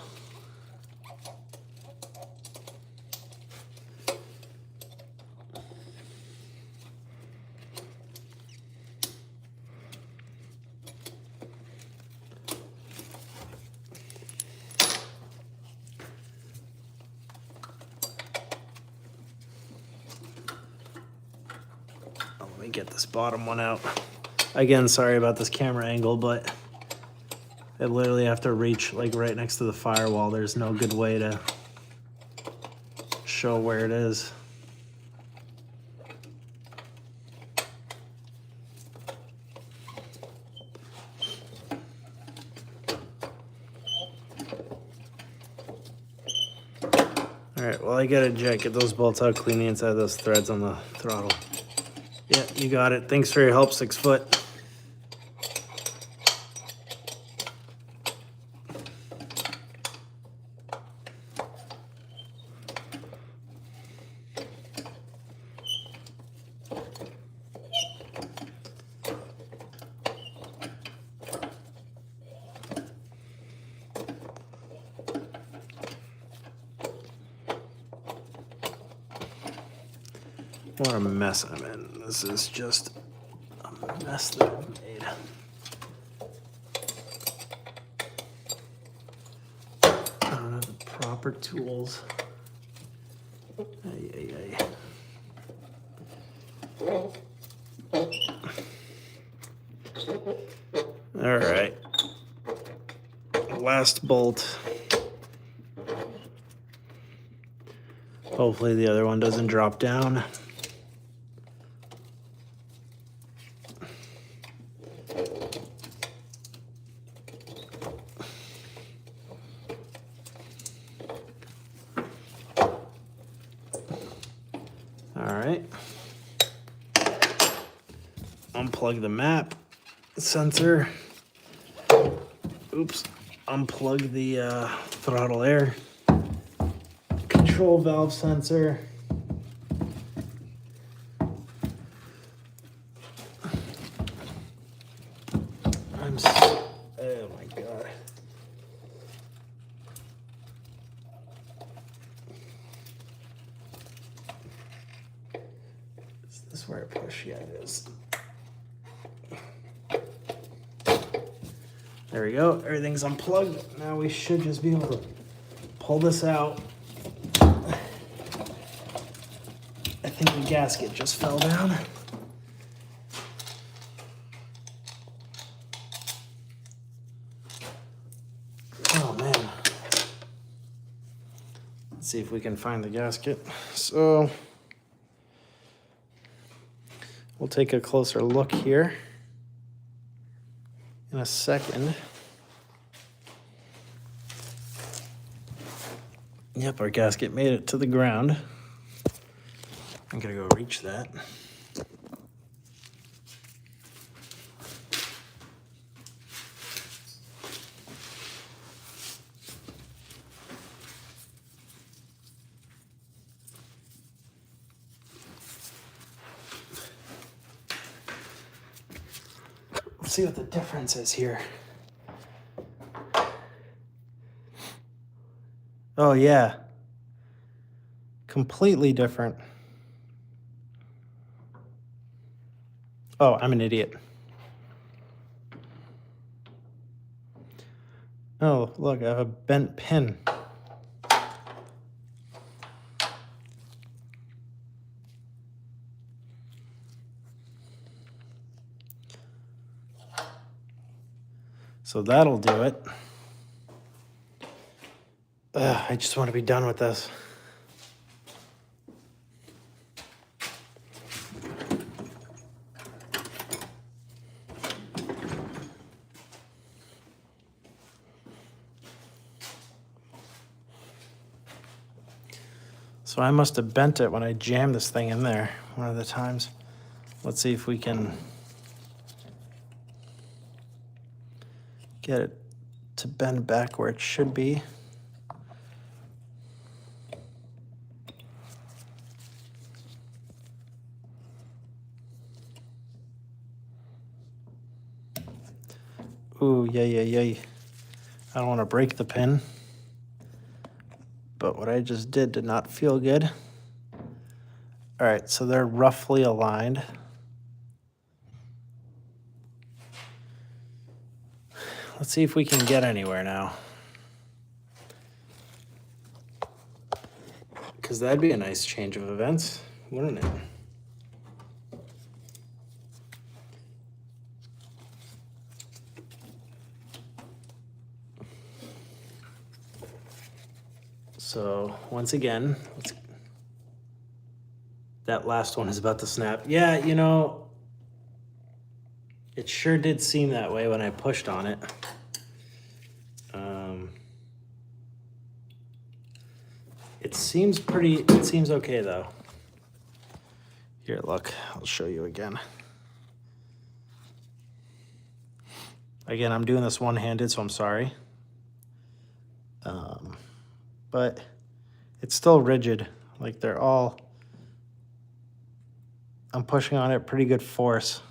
Get this bottom one out. Again, sorry about this camera angle, but I literally have to reach like right next to the firewall. There's no good way to show where it is. All right, well, I gotta get those bolts out, clean the inside of those threads on the throttle. Yeah, you got it. Thanks for your help, 6 foot. What a mess I'm in. This is just a mess that I've made. I don't have the proper tools. Ay. All right. Last bolt. Hopefully the other one doesn't drop down. Unplug the map sensor. Oops. Unplug the throttle air control valve sensor. Oh my God. Is this where I push? Yeah, it is. There we go, everything's unplugged. Now we should just be able to pull this out. I think the gasket just fell down. Oh man. Let's see if we can find the gasket. So, we'll take a closer look here in a second. Yep, our gasket made it to the ground. I'm gonna go reach that. Let's see what the difference is here. Oh yeah, completely different. Oh, I'm an idiot. Oh, look, I have a bent pin. So that'll do it. I just want to be done with this. So I must have bent it when I jammed this thing in there one of the times. Let's see if we can get it to bend back where it should be. Ooh, yay. I don't want to break the pin. But what I just did not feel good. All right, so they're roughly aligned. Let's see if we can get anywhere now. Because that'd be a nice change of events, wouldn't it? So once again, that last one is about to snap. Yeah, you know, it sure did seem that way when I pushed on it. It seems okay though. Here, look, I'll show you again. Again, I'm doing this one-handed, so I'm sorry. But it's still rigid. Like I'm pushing on it pretty good force.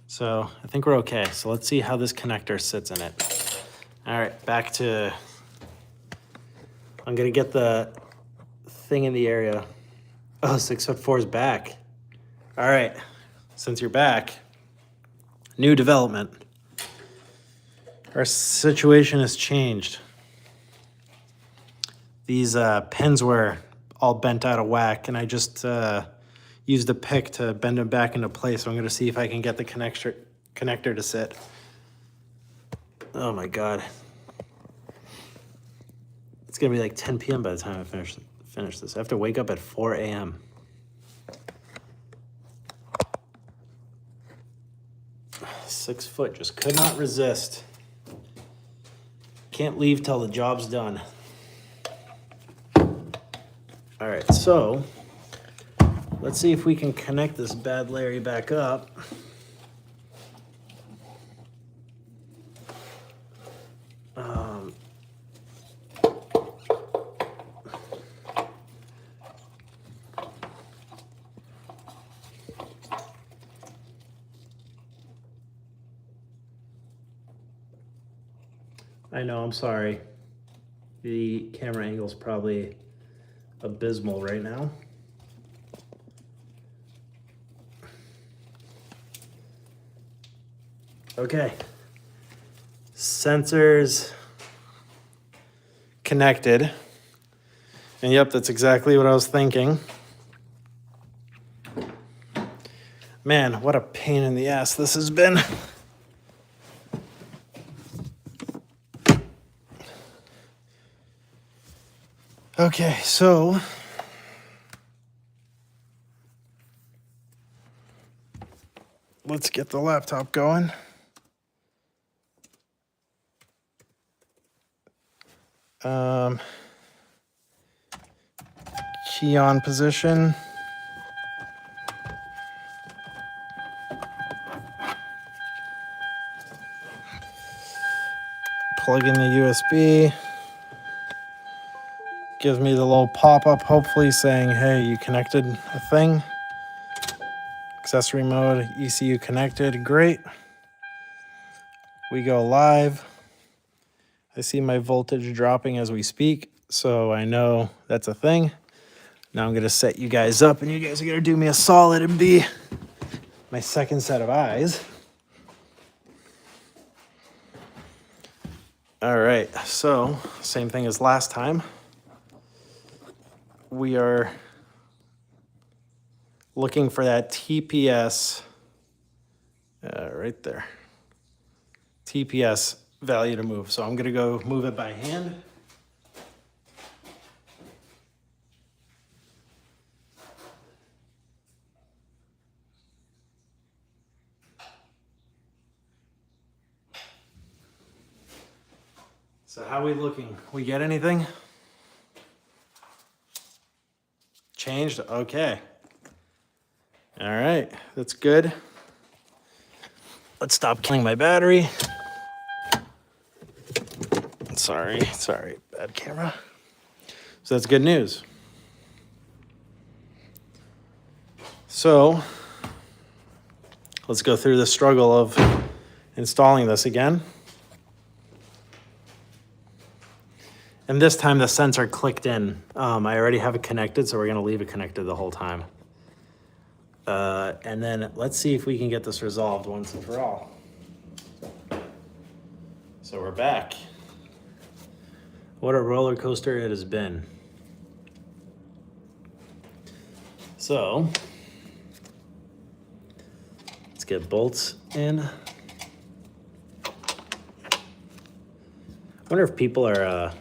So I think we're okay. So let's see how this connector sits in it. All right, I'm gonna get the thing in the area. Oh, 6'4" is back. All right, since you're back, new development. Our situation has changed. These pins were all bent out of whack, and I just used a pick to bend them back into place. So I'm gonna see if I can get the connector to sit. Oh my God. It's gonna be like 10 p.m. by the time I finish this. I have to wake up at 4 a.m. Six foot, just could not resist. Can't leave till the job's done. All right, so let's see if we can connect this bad Larry back up. I know, I'm sorry. The camera angle's probably abysmal right now. Okay. Sensors connected. And yep, that's exactly what I was thinking. Man, what a pain in the ass this has been. Okay, so let's get the laptop going. T on position. Plug in the USB. Gives me the little pop-up, hopefully saying, hey, you connected a thing. Accessory mode, ECU connected, great. We go live. I see my voltage dropping as we speak, so I know that's a thing. Now I'm gonna set you guys up, and you guys are gonna do me a solid and be my second set of eyes. All right, so same thing as last time. We are looking for that TPS, right there. TPS value to move. So I'm gonna go move it by hand. So how are we looking? We get anything? Changed? Okay. All right, that's good. Let's stop killing my battery. Sorry, bad camera. So that's good news. So let's go through the struggle of installing this again. And this time the sensor clicked in. I already have it connected, so we're gonna leave it connected the whole time. And then let's see if we can get this resolved once and for all. So we're back. What a roller coaster it has been. So let's get bolts in. I wonder if people are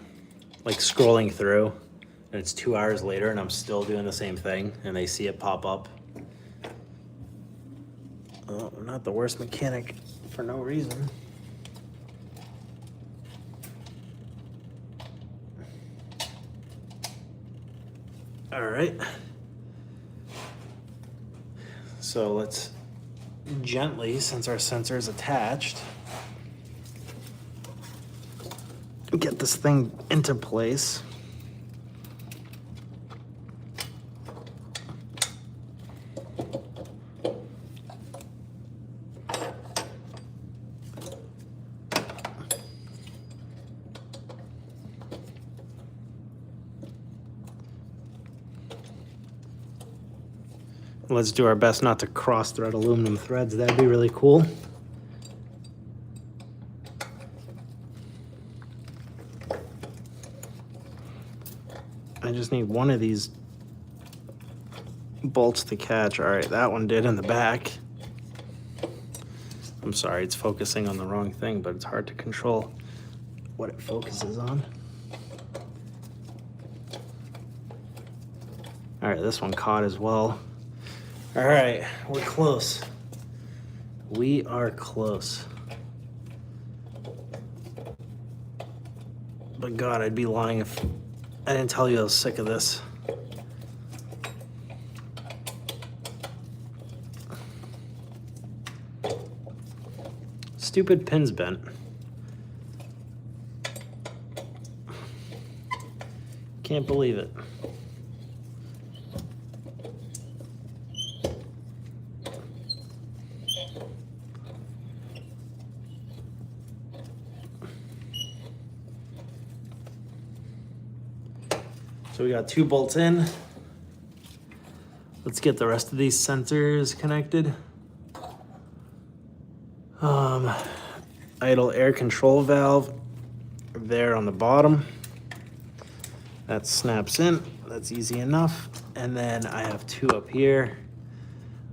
like scrolling through and it's 2 hours later and I'm still doing the same thing and they see it pop up. Oh, I'm not the worst mechanic for no reason. All right. So let's gently, since our sensor is attached, get this thing into place. Let's do our best not to cross-thread aluminum threads. That'd be really cool. I just need one of these bolts to catch. All right, that one did in the back. I'm sorry, it's focusing on the wrong thing, but it's hard to control what it focuses on. All right, this one caught as well. All right, we're close. We are close. But God, I'd be lying if I didn't tell you I was sick of this. Stupid pin's bent. Can't believe it. So we got 2 bolts in. Let's get the rest of these sensors connected. Idle air control valve there on the bottom. That snaps in, that's easy enough. And then I have 2 up here.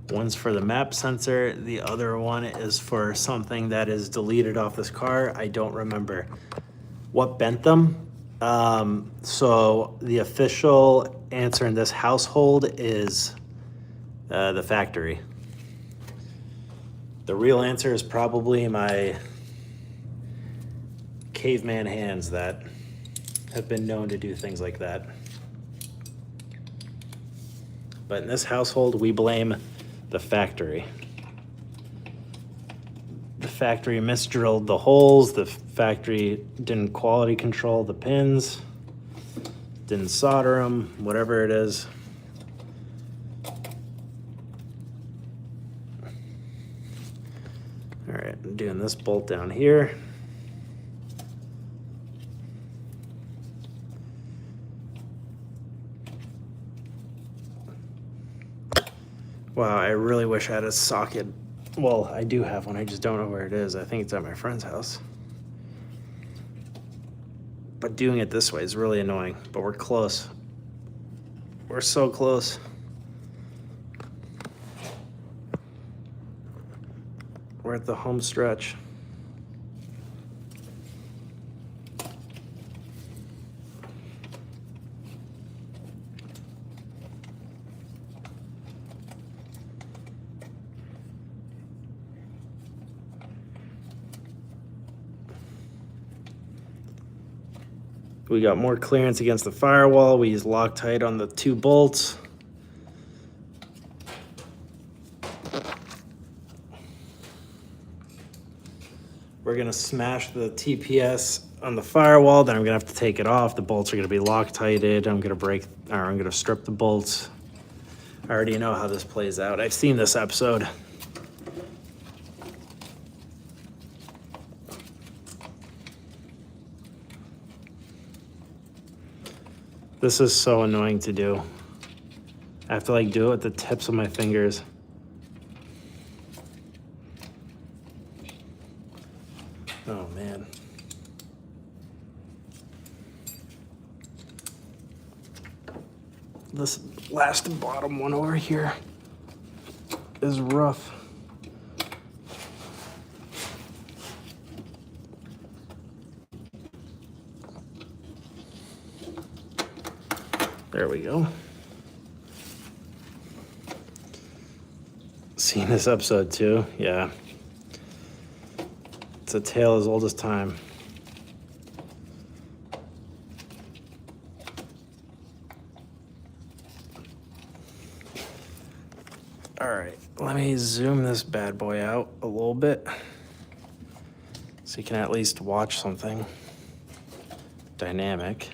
One's for the map sensor. The other one is for something that is deleted off this car. I don't remember what bent them. So the official answer in this household is the factory. The real answer is probably my caveman hands that have been known to do things like that. But in this household, we blame the factory. The factory misdrilled the holes. The factory didn't quality control the pins. Didn't solder them, whatever it is. All right, I'm doing this bolt down here. Wow, I really wish I had a socket. Well, I do have one, I just don't know where it is. I think it's at my friend's house. But doing it this way is really annoying, but we're close. We're so close. We're at the home stretch. We got more clearance against the firewall. We use Loctite on the 2 bolts. We're gonna smash the TPS on the firewall, then I'm gonna have to take it off. The bolts are gonna be Loctited. I'm gonna strip the bolts. I already know how this plays out. I've seen this episode. This is so annoying to do. I have to like do it with the tips of my fingers. Oh man. This last bottom one over here is rough. There we go. Seen this episode too? Yeah. It's a tale as old as time. All right, let me zoom this bad boy out a little bit so you can at least watch something dynamic.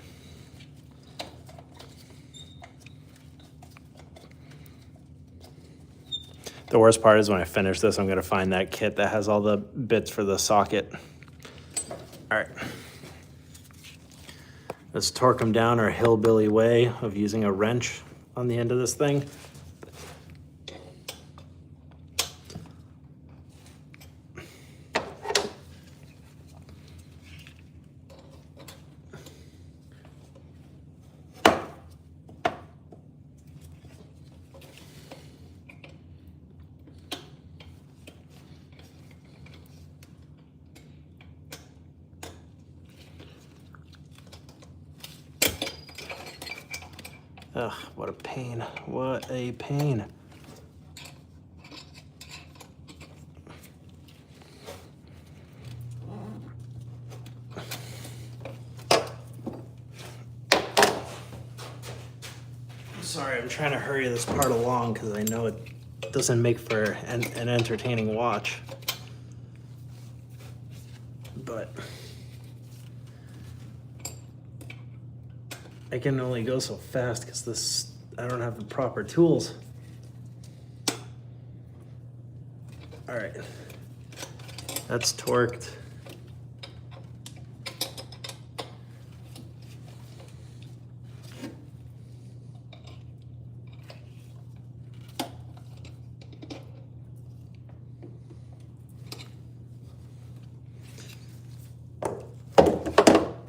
The worst part is when I finish this, I'm gonna find that kit that has all the bits for the socket. All right. Let's torque them down our hillbilly way of using a wrench on the end of this thing. Ugh, what a pain. What a pain. Sorry, I'm trying to hurry this part along because I know it doesn't make for an entertaining watch. But I can only go so fast because I don't have the proper tools. All right, that's torqued.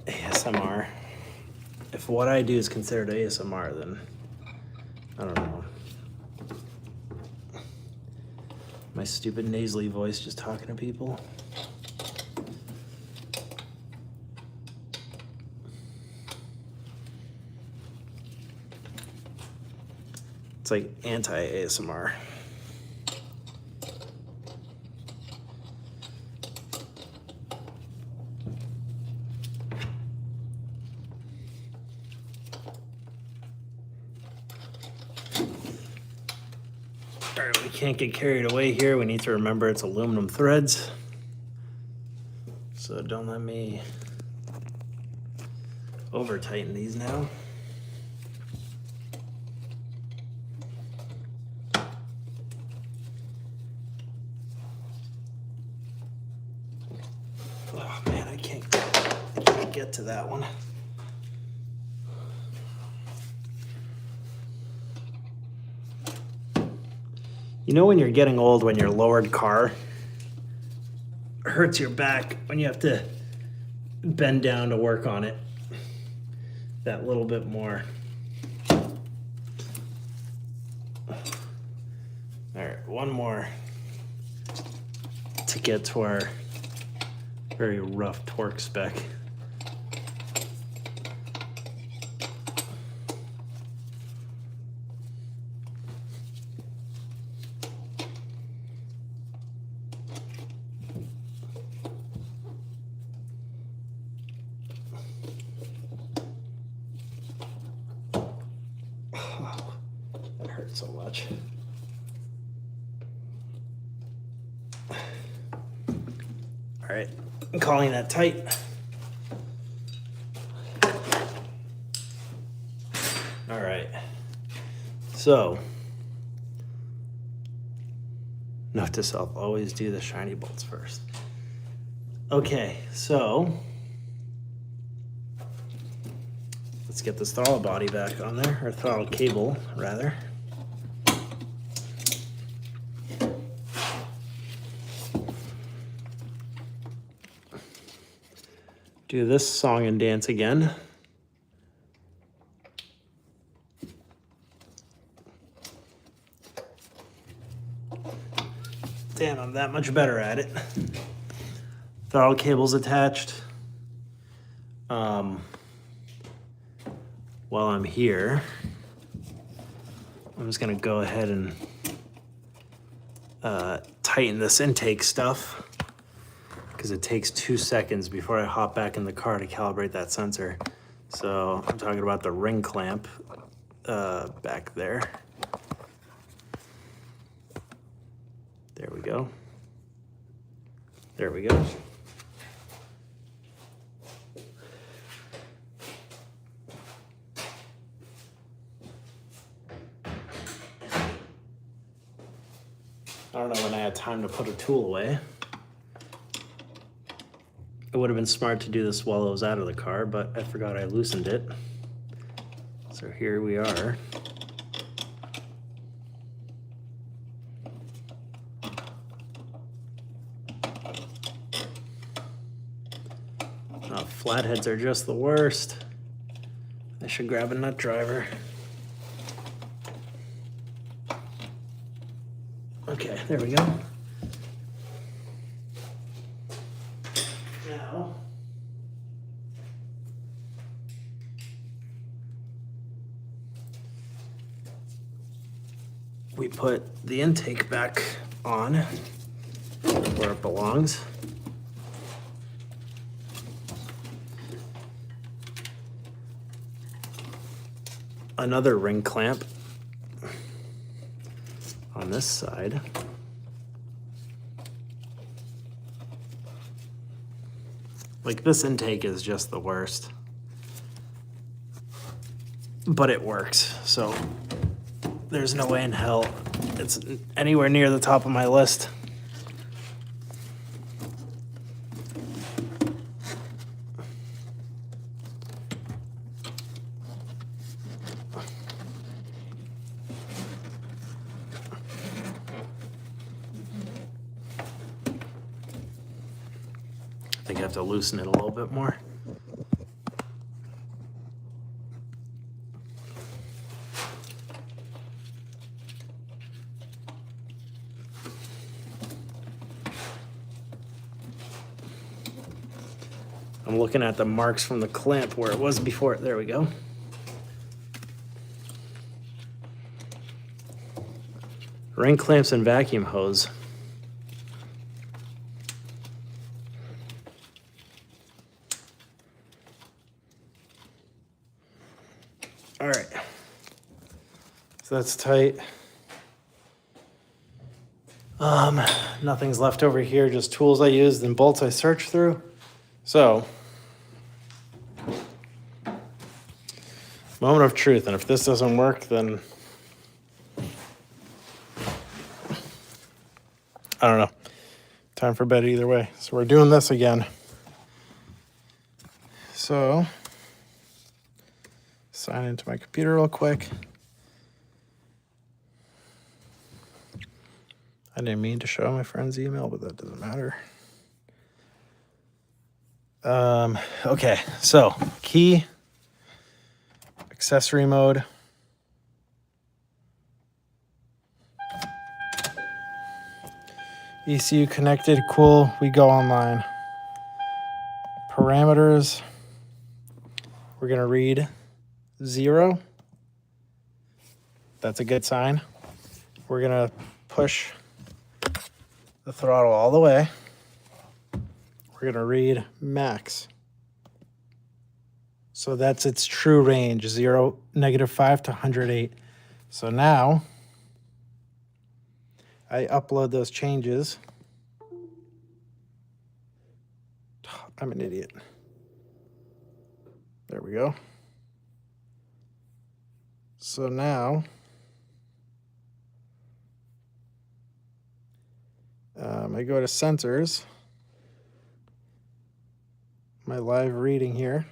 ASMR. If what I do is considered ASMR, then I don't know. My stupid nasally voice just talking to people. It's like anti-ASMR. All right, we can't get carried away here. We need to remember it's aluminum threads. So don't let me over tighten these now. Oh man, I can't get to that one. You know when you're getting old, when your lowered car hurts your back, when you have to bend down to work on it that little bit more. All right, one more to get to our very rough torque spec. That hurts so much. All right, I'm calling that tight. All right, so note to self, always do the shiny bolts first. Okay, so let's get this throttle body back on there, or throttle cable rather. Do this song and dance again. Damn, I'm that much better at it. Throttle cable's attached. While I'm here, I'm just gonna go ahead and tighten this intake stuff, because it takes 2 seconds before I hop back in the car to calibrate that sensor. So I'm talking about the ring clamp back there. There we go. There we go. I don't know when I had time to put a tool away. It would have been smart to do this while it was out of the car, but I forgot I loosened it. So here we are. Oh, flatheads are just the worst. I should grab a nut driver. Okay, there we go. Now, we put the intake back on where it belongs. Another ring clamp on this side. Like, this intake is just the worst, but it works. So there's no way in hell it's anywhere near the top of my list. I think I have to loosen it a little bit more. I'm looking at the marks from the clamp where it was before. There we go. Ring clamps and vacuum hose. All right, so that's tight. Nothing's left over here, just tools I used and bolts I searched through. So, moment of truth, and if this doesn't work, then I don't know. Time for bed either way. So we're doing this again. So, sign into my computer real quick. I didn't mean to show my friend's email, but that doesn't matter. Okay, so key, accessory mode. ECU connected, cool, we go online. Parameters, we're gonna read 0. That's a good sign. We're gonna push the throttle all the way. We're gonna read max. So that's its true range, -5 to 108. So now I upload those changes. I'm an idiot. There we go. So now I go to sensors, my live reading here,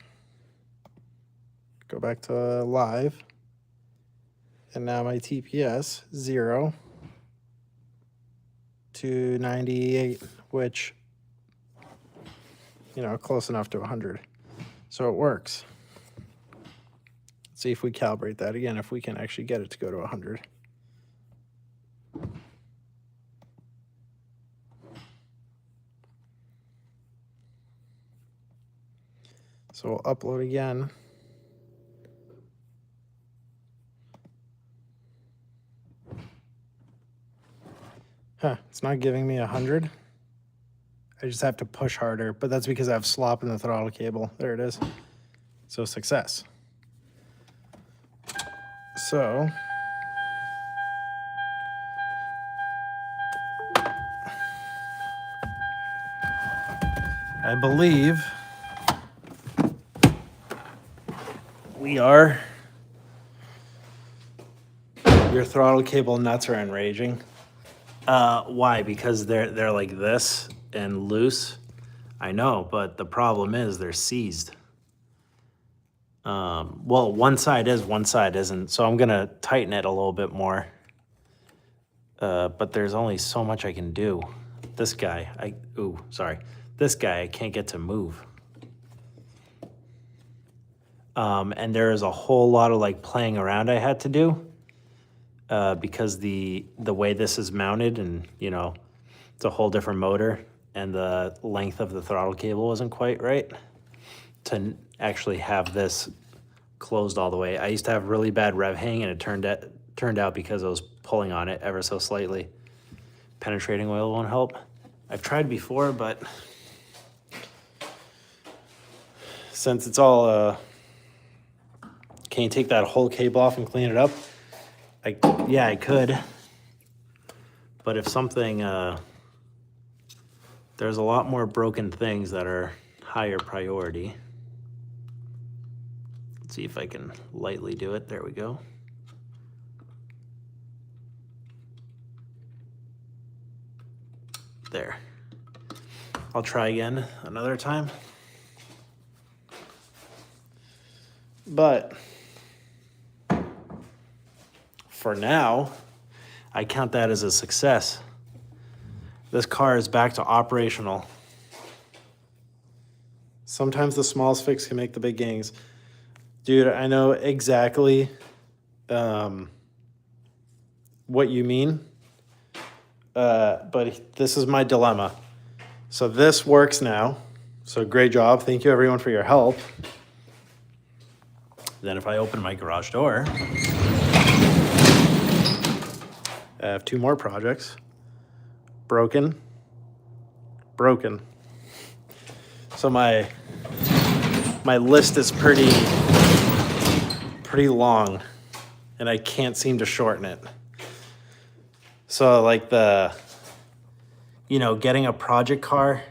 go back to live, and now my TPS 0 to 98, which, you know, close enough to 100. So it works. Let's see if we calibrate that again, if we can actually get it to go to 100. So we'll upload again. It's not giving me 100. I just have to push harder, but that's because I have slop in the throttle cable. There it is. So success. So I believe we are. Your throttle cable nuts are enraging. Why? Because they're like this and loose. I know, but the problem is they're seized. Well, one side is, one side isn't. So I'm gonna tighten it a little bit more. But there's only so much I can do. This guy, This guy I can't get to move. And there is a whole lot of like playing around I had to do. Because the way this is mounted, and you know, it's a whole different motor, and the length of the throttle cable isn't quite right to actually have this closed all the way. I used to have really bad rev hang, and it turned out because I was pulling on it ever so slightly. Penetrating oil won't help. I've tried before, but since it's all can you take that whole cable off and clean it up? Yeah, I could. But if something, there's a lot more broken things that are higher priority. Let's see if I can lightly do it. There we go. There. I'll try again another time. But for now, I count that as a success. This car is back to operational. Sometimes the smallest fix can make the big gains. Dude, I know exactly what you mean, but this is my dilemma. So this works now. So great job. Thank you everyone for your help. Then if I open my garage door, I have 2 more projects. Broken. So my list is pretty long, and I can't seem to shorten it. So like the you know, getting a project car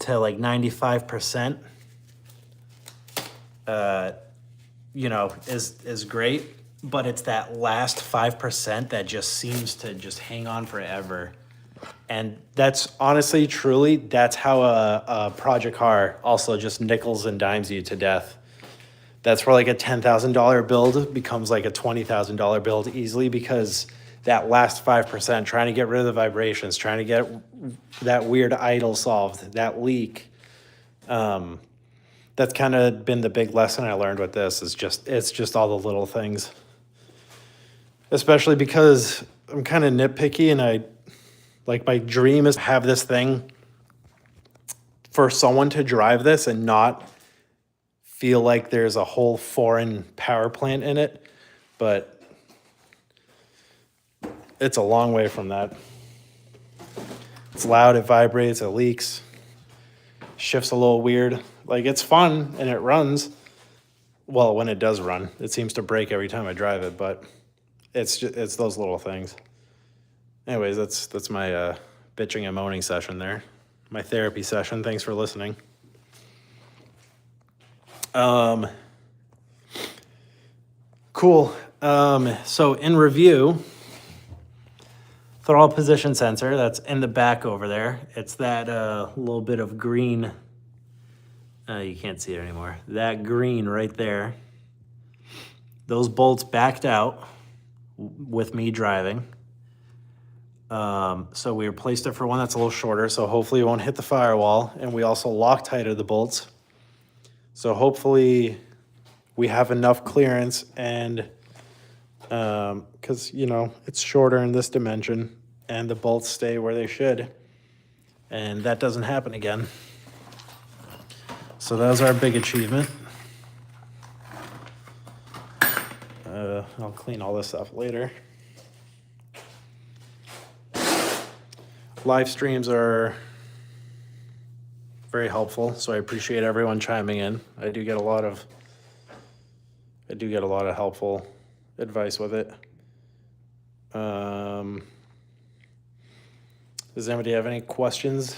to like 95%, you know, is great, but it's that last 5% that just seems to just hang on forever. And that's honestly, truly, that's how a project car also just nickels and dimes you to death. That's where like a $10,000 build becomes like a $20,000 build easily, because that last 5%, trying to get rid of the vibrations, trying to get that weird idle solved, that leak. That's kind of been the big lesson I learned with this, is it's just all the little things. Especially because I'm kind of nitpicky, and my dream is to have this thing for someone to drive this and not feel like there's a whole foreign power plant in it. But it's a long way from that. It's loud, it vibrates, it leaks, shifts a little weird. Like, it's fun and it runs. Well, when it does run, it seems to break every time I drive it, but it's those little things. Anyways, that's my bitching and moaning session there. My therapy session. Thanks for listening. Cool. So in review, throttle position sensor, that's in the back over there. It's that little bit of green. You can't see it anymore. That green right there. Those bolts backed out with me driving. So we replaced it for one that's a little shorter, so hopefully it won't hit the firewall. And we also Loctited the bolts. So hopefully we have enough clearance, and because, you know, it's shorter in this dimension and the bolts stay where they should. And that doesn't happen again. So that was our big achievement. I'll clean all this up later. Live streams are very helpful, so I appreciate everyone chiming in. I do get a lot of helpful advice with it. Does anybody have any questions?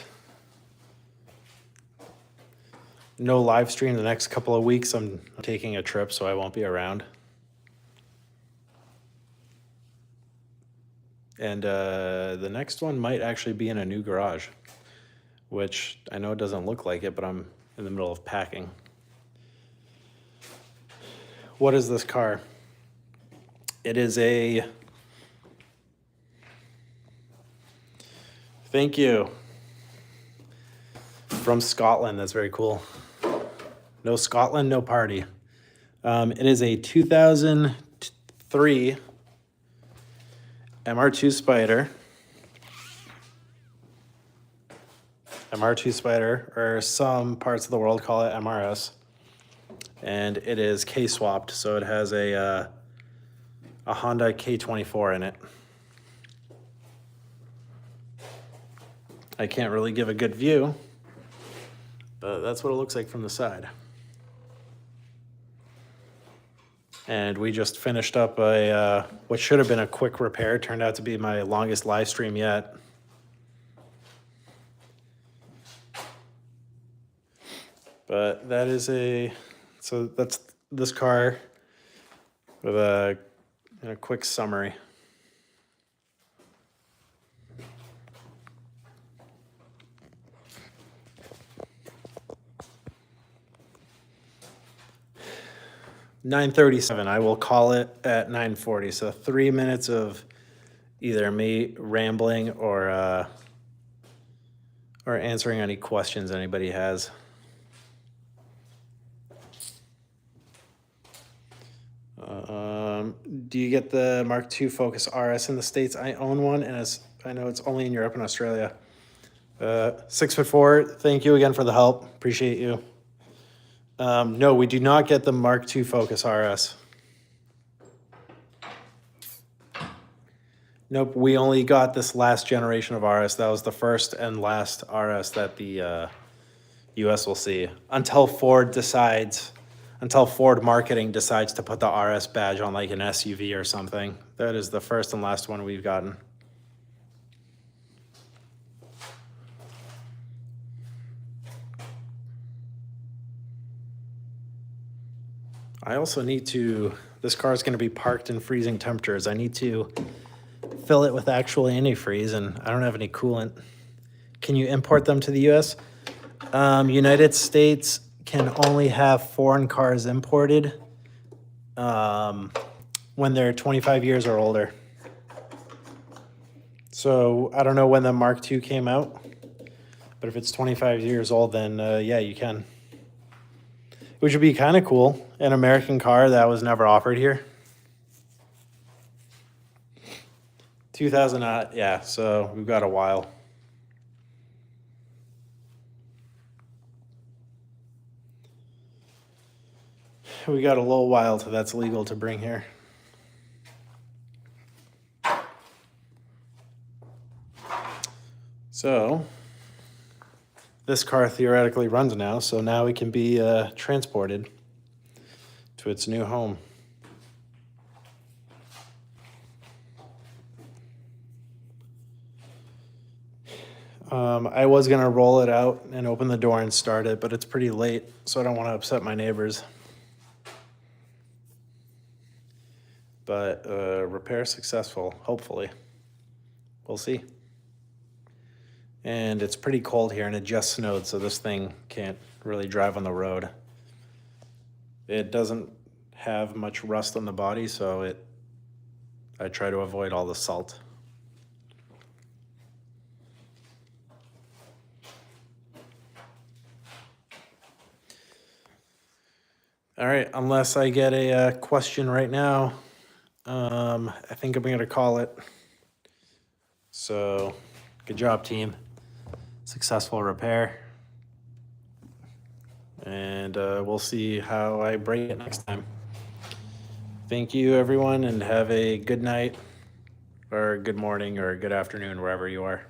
No live stream the next couple of weeks. I'm taking a trip, so I won't be around. And the next one might actually be in a new garage, which I know it doesn't look like it, but I'm in the middle of packing. What is this car? It is a... Thank you. From Scotland. That's very cool. No Scotland, no party. It is a 2003 MR2 Spider. MR2 Spider, or some parts of the world call it MRS. And it is K-swapped, so it has a Honda K24 in it. I can't really give a good view, but that's what it looks like from the side. And we just finished up what should have been a quick repair. Turned out to be my longest live stream yet. But that is so that's this car with a quick summary. $9:37. I will call it at 9:40. So 3 minutes of either me rambling or answering any questions anybody has. Do you get the Mark II Focus RS in the States? I own one, and I know it's only in Europe and Australia. 6'4", thank you again for the help. Appreciate you. No, we do not get the Mark II Focus RS. Nope, we only got this last generation of RS. That was the first and last RS that the US will see until Ford marketing decides to put the RS badge on like an SUV or something. That is the first and last one we've gotten. I also need to, this car is going to be parked in freezing temperatures. I need to fill it with actual antifreeze, and I don't have any coolant. Can you import them to the US? United States can only have foreign cars imported when they're 25 years or older. So I don't know when the Mark II came out, but if it's 25 years old, then yeah, you can. Which would be kind of cool, an American car that was never offered here. 2000, yeah, so we've got a while. We got a little while till that's legal to bring here. So this car theoretically runs now, so now it can be transported to its new home. I was gonna roll it out and open the door and start it, but it's pretty late, so I don't want to upset my neighbors. But repair successful, hopefully. We'll see. And it's pretty cold here, and it just snowed, so this thing can't really drive on the road. It doesn't have much rust on the body, so I try to avoid all the salt. All right, unless I get a question right now, I think I'm going to call it. So, good job, team. Successful repair. And we'll see how I break it next time. Thank you, everyone, and have a good night, or good morning, or good afternoon, wherever you are.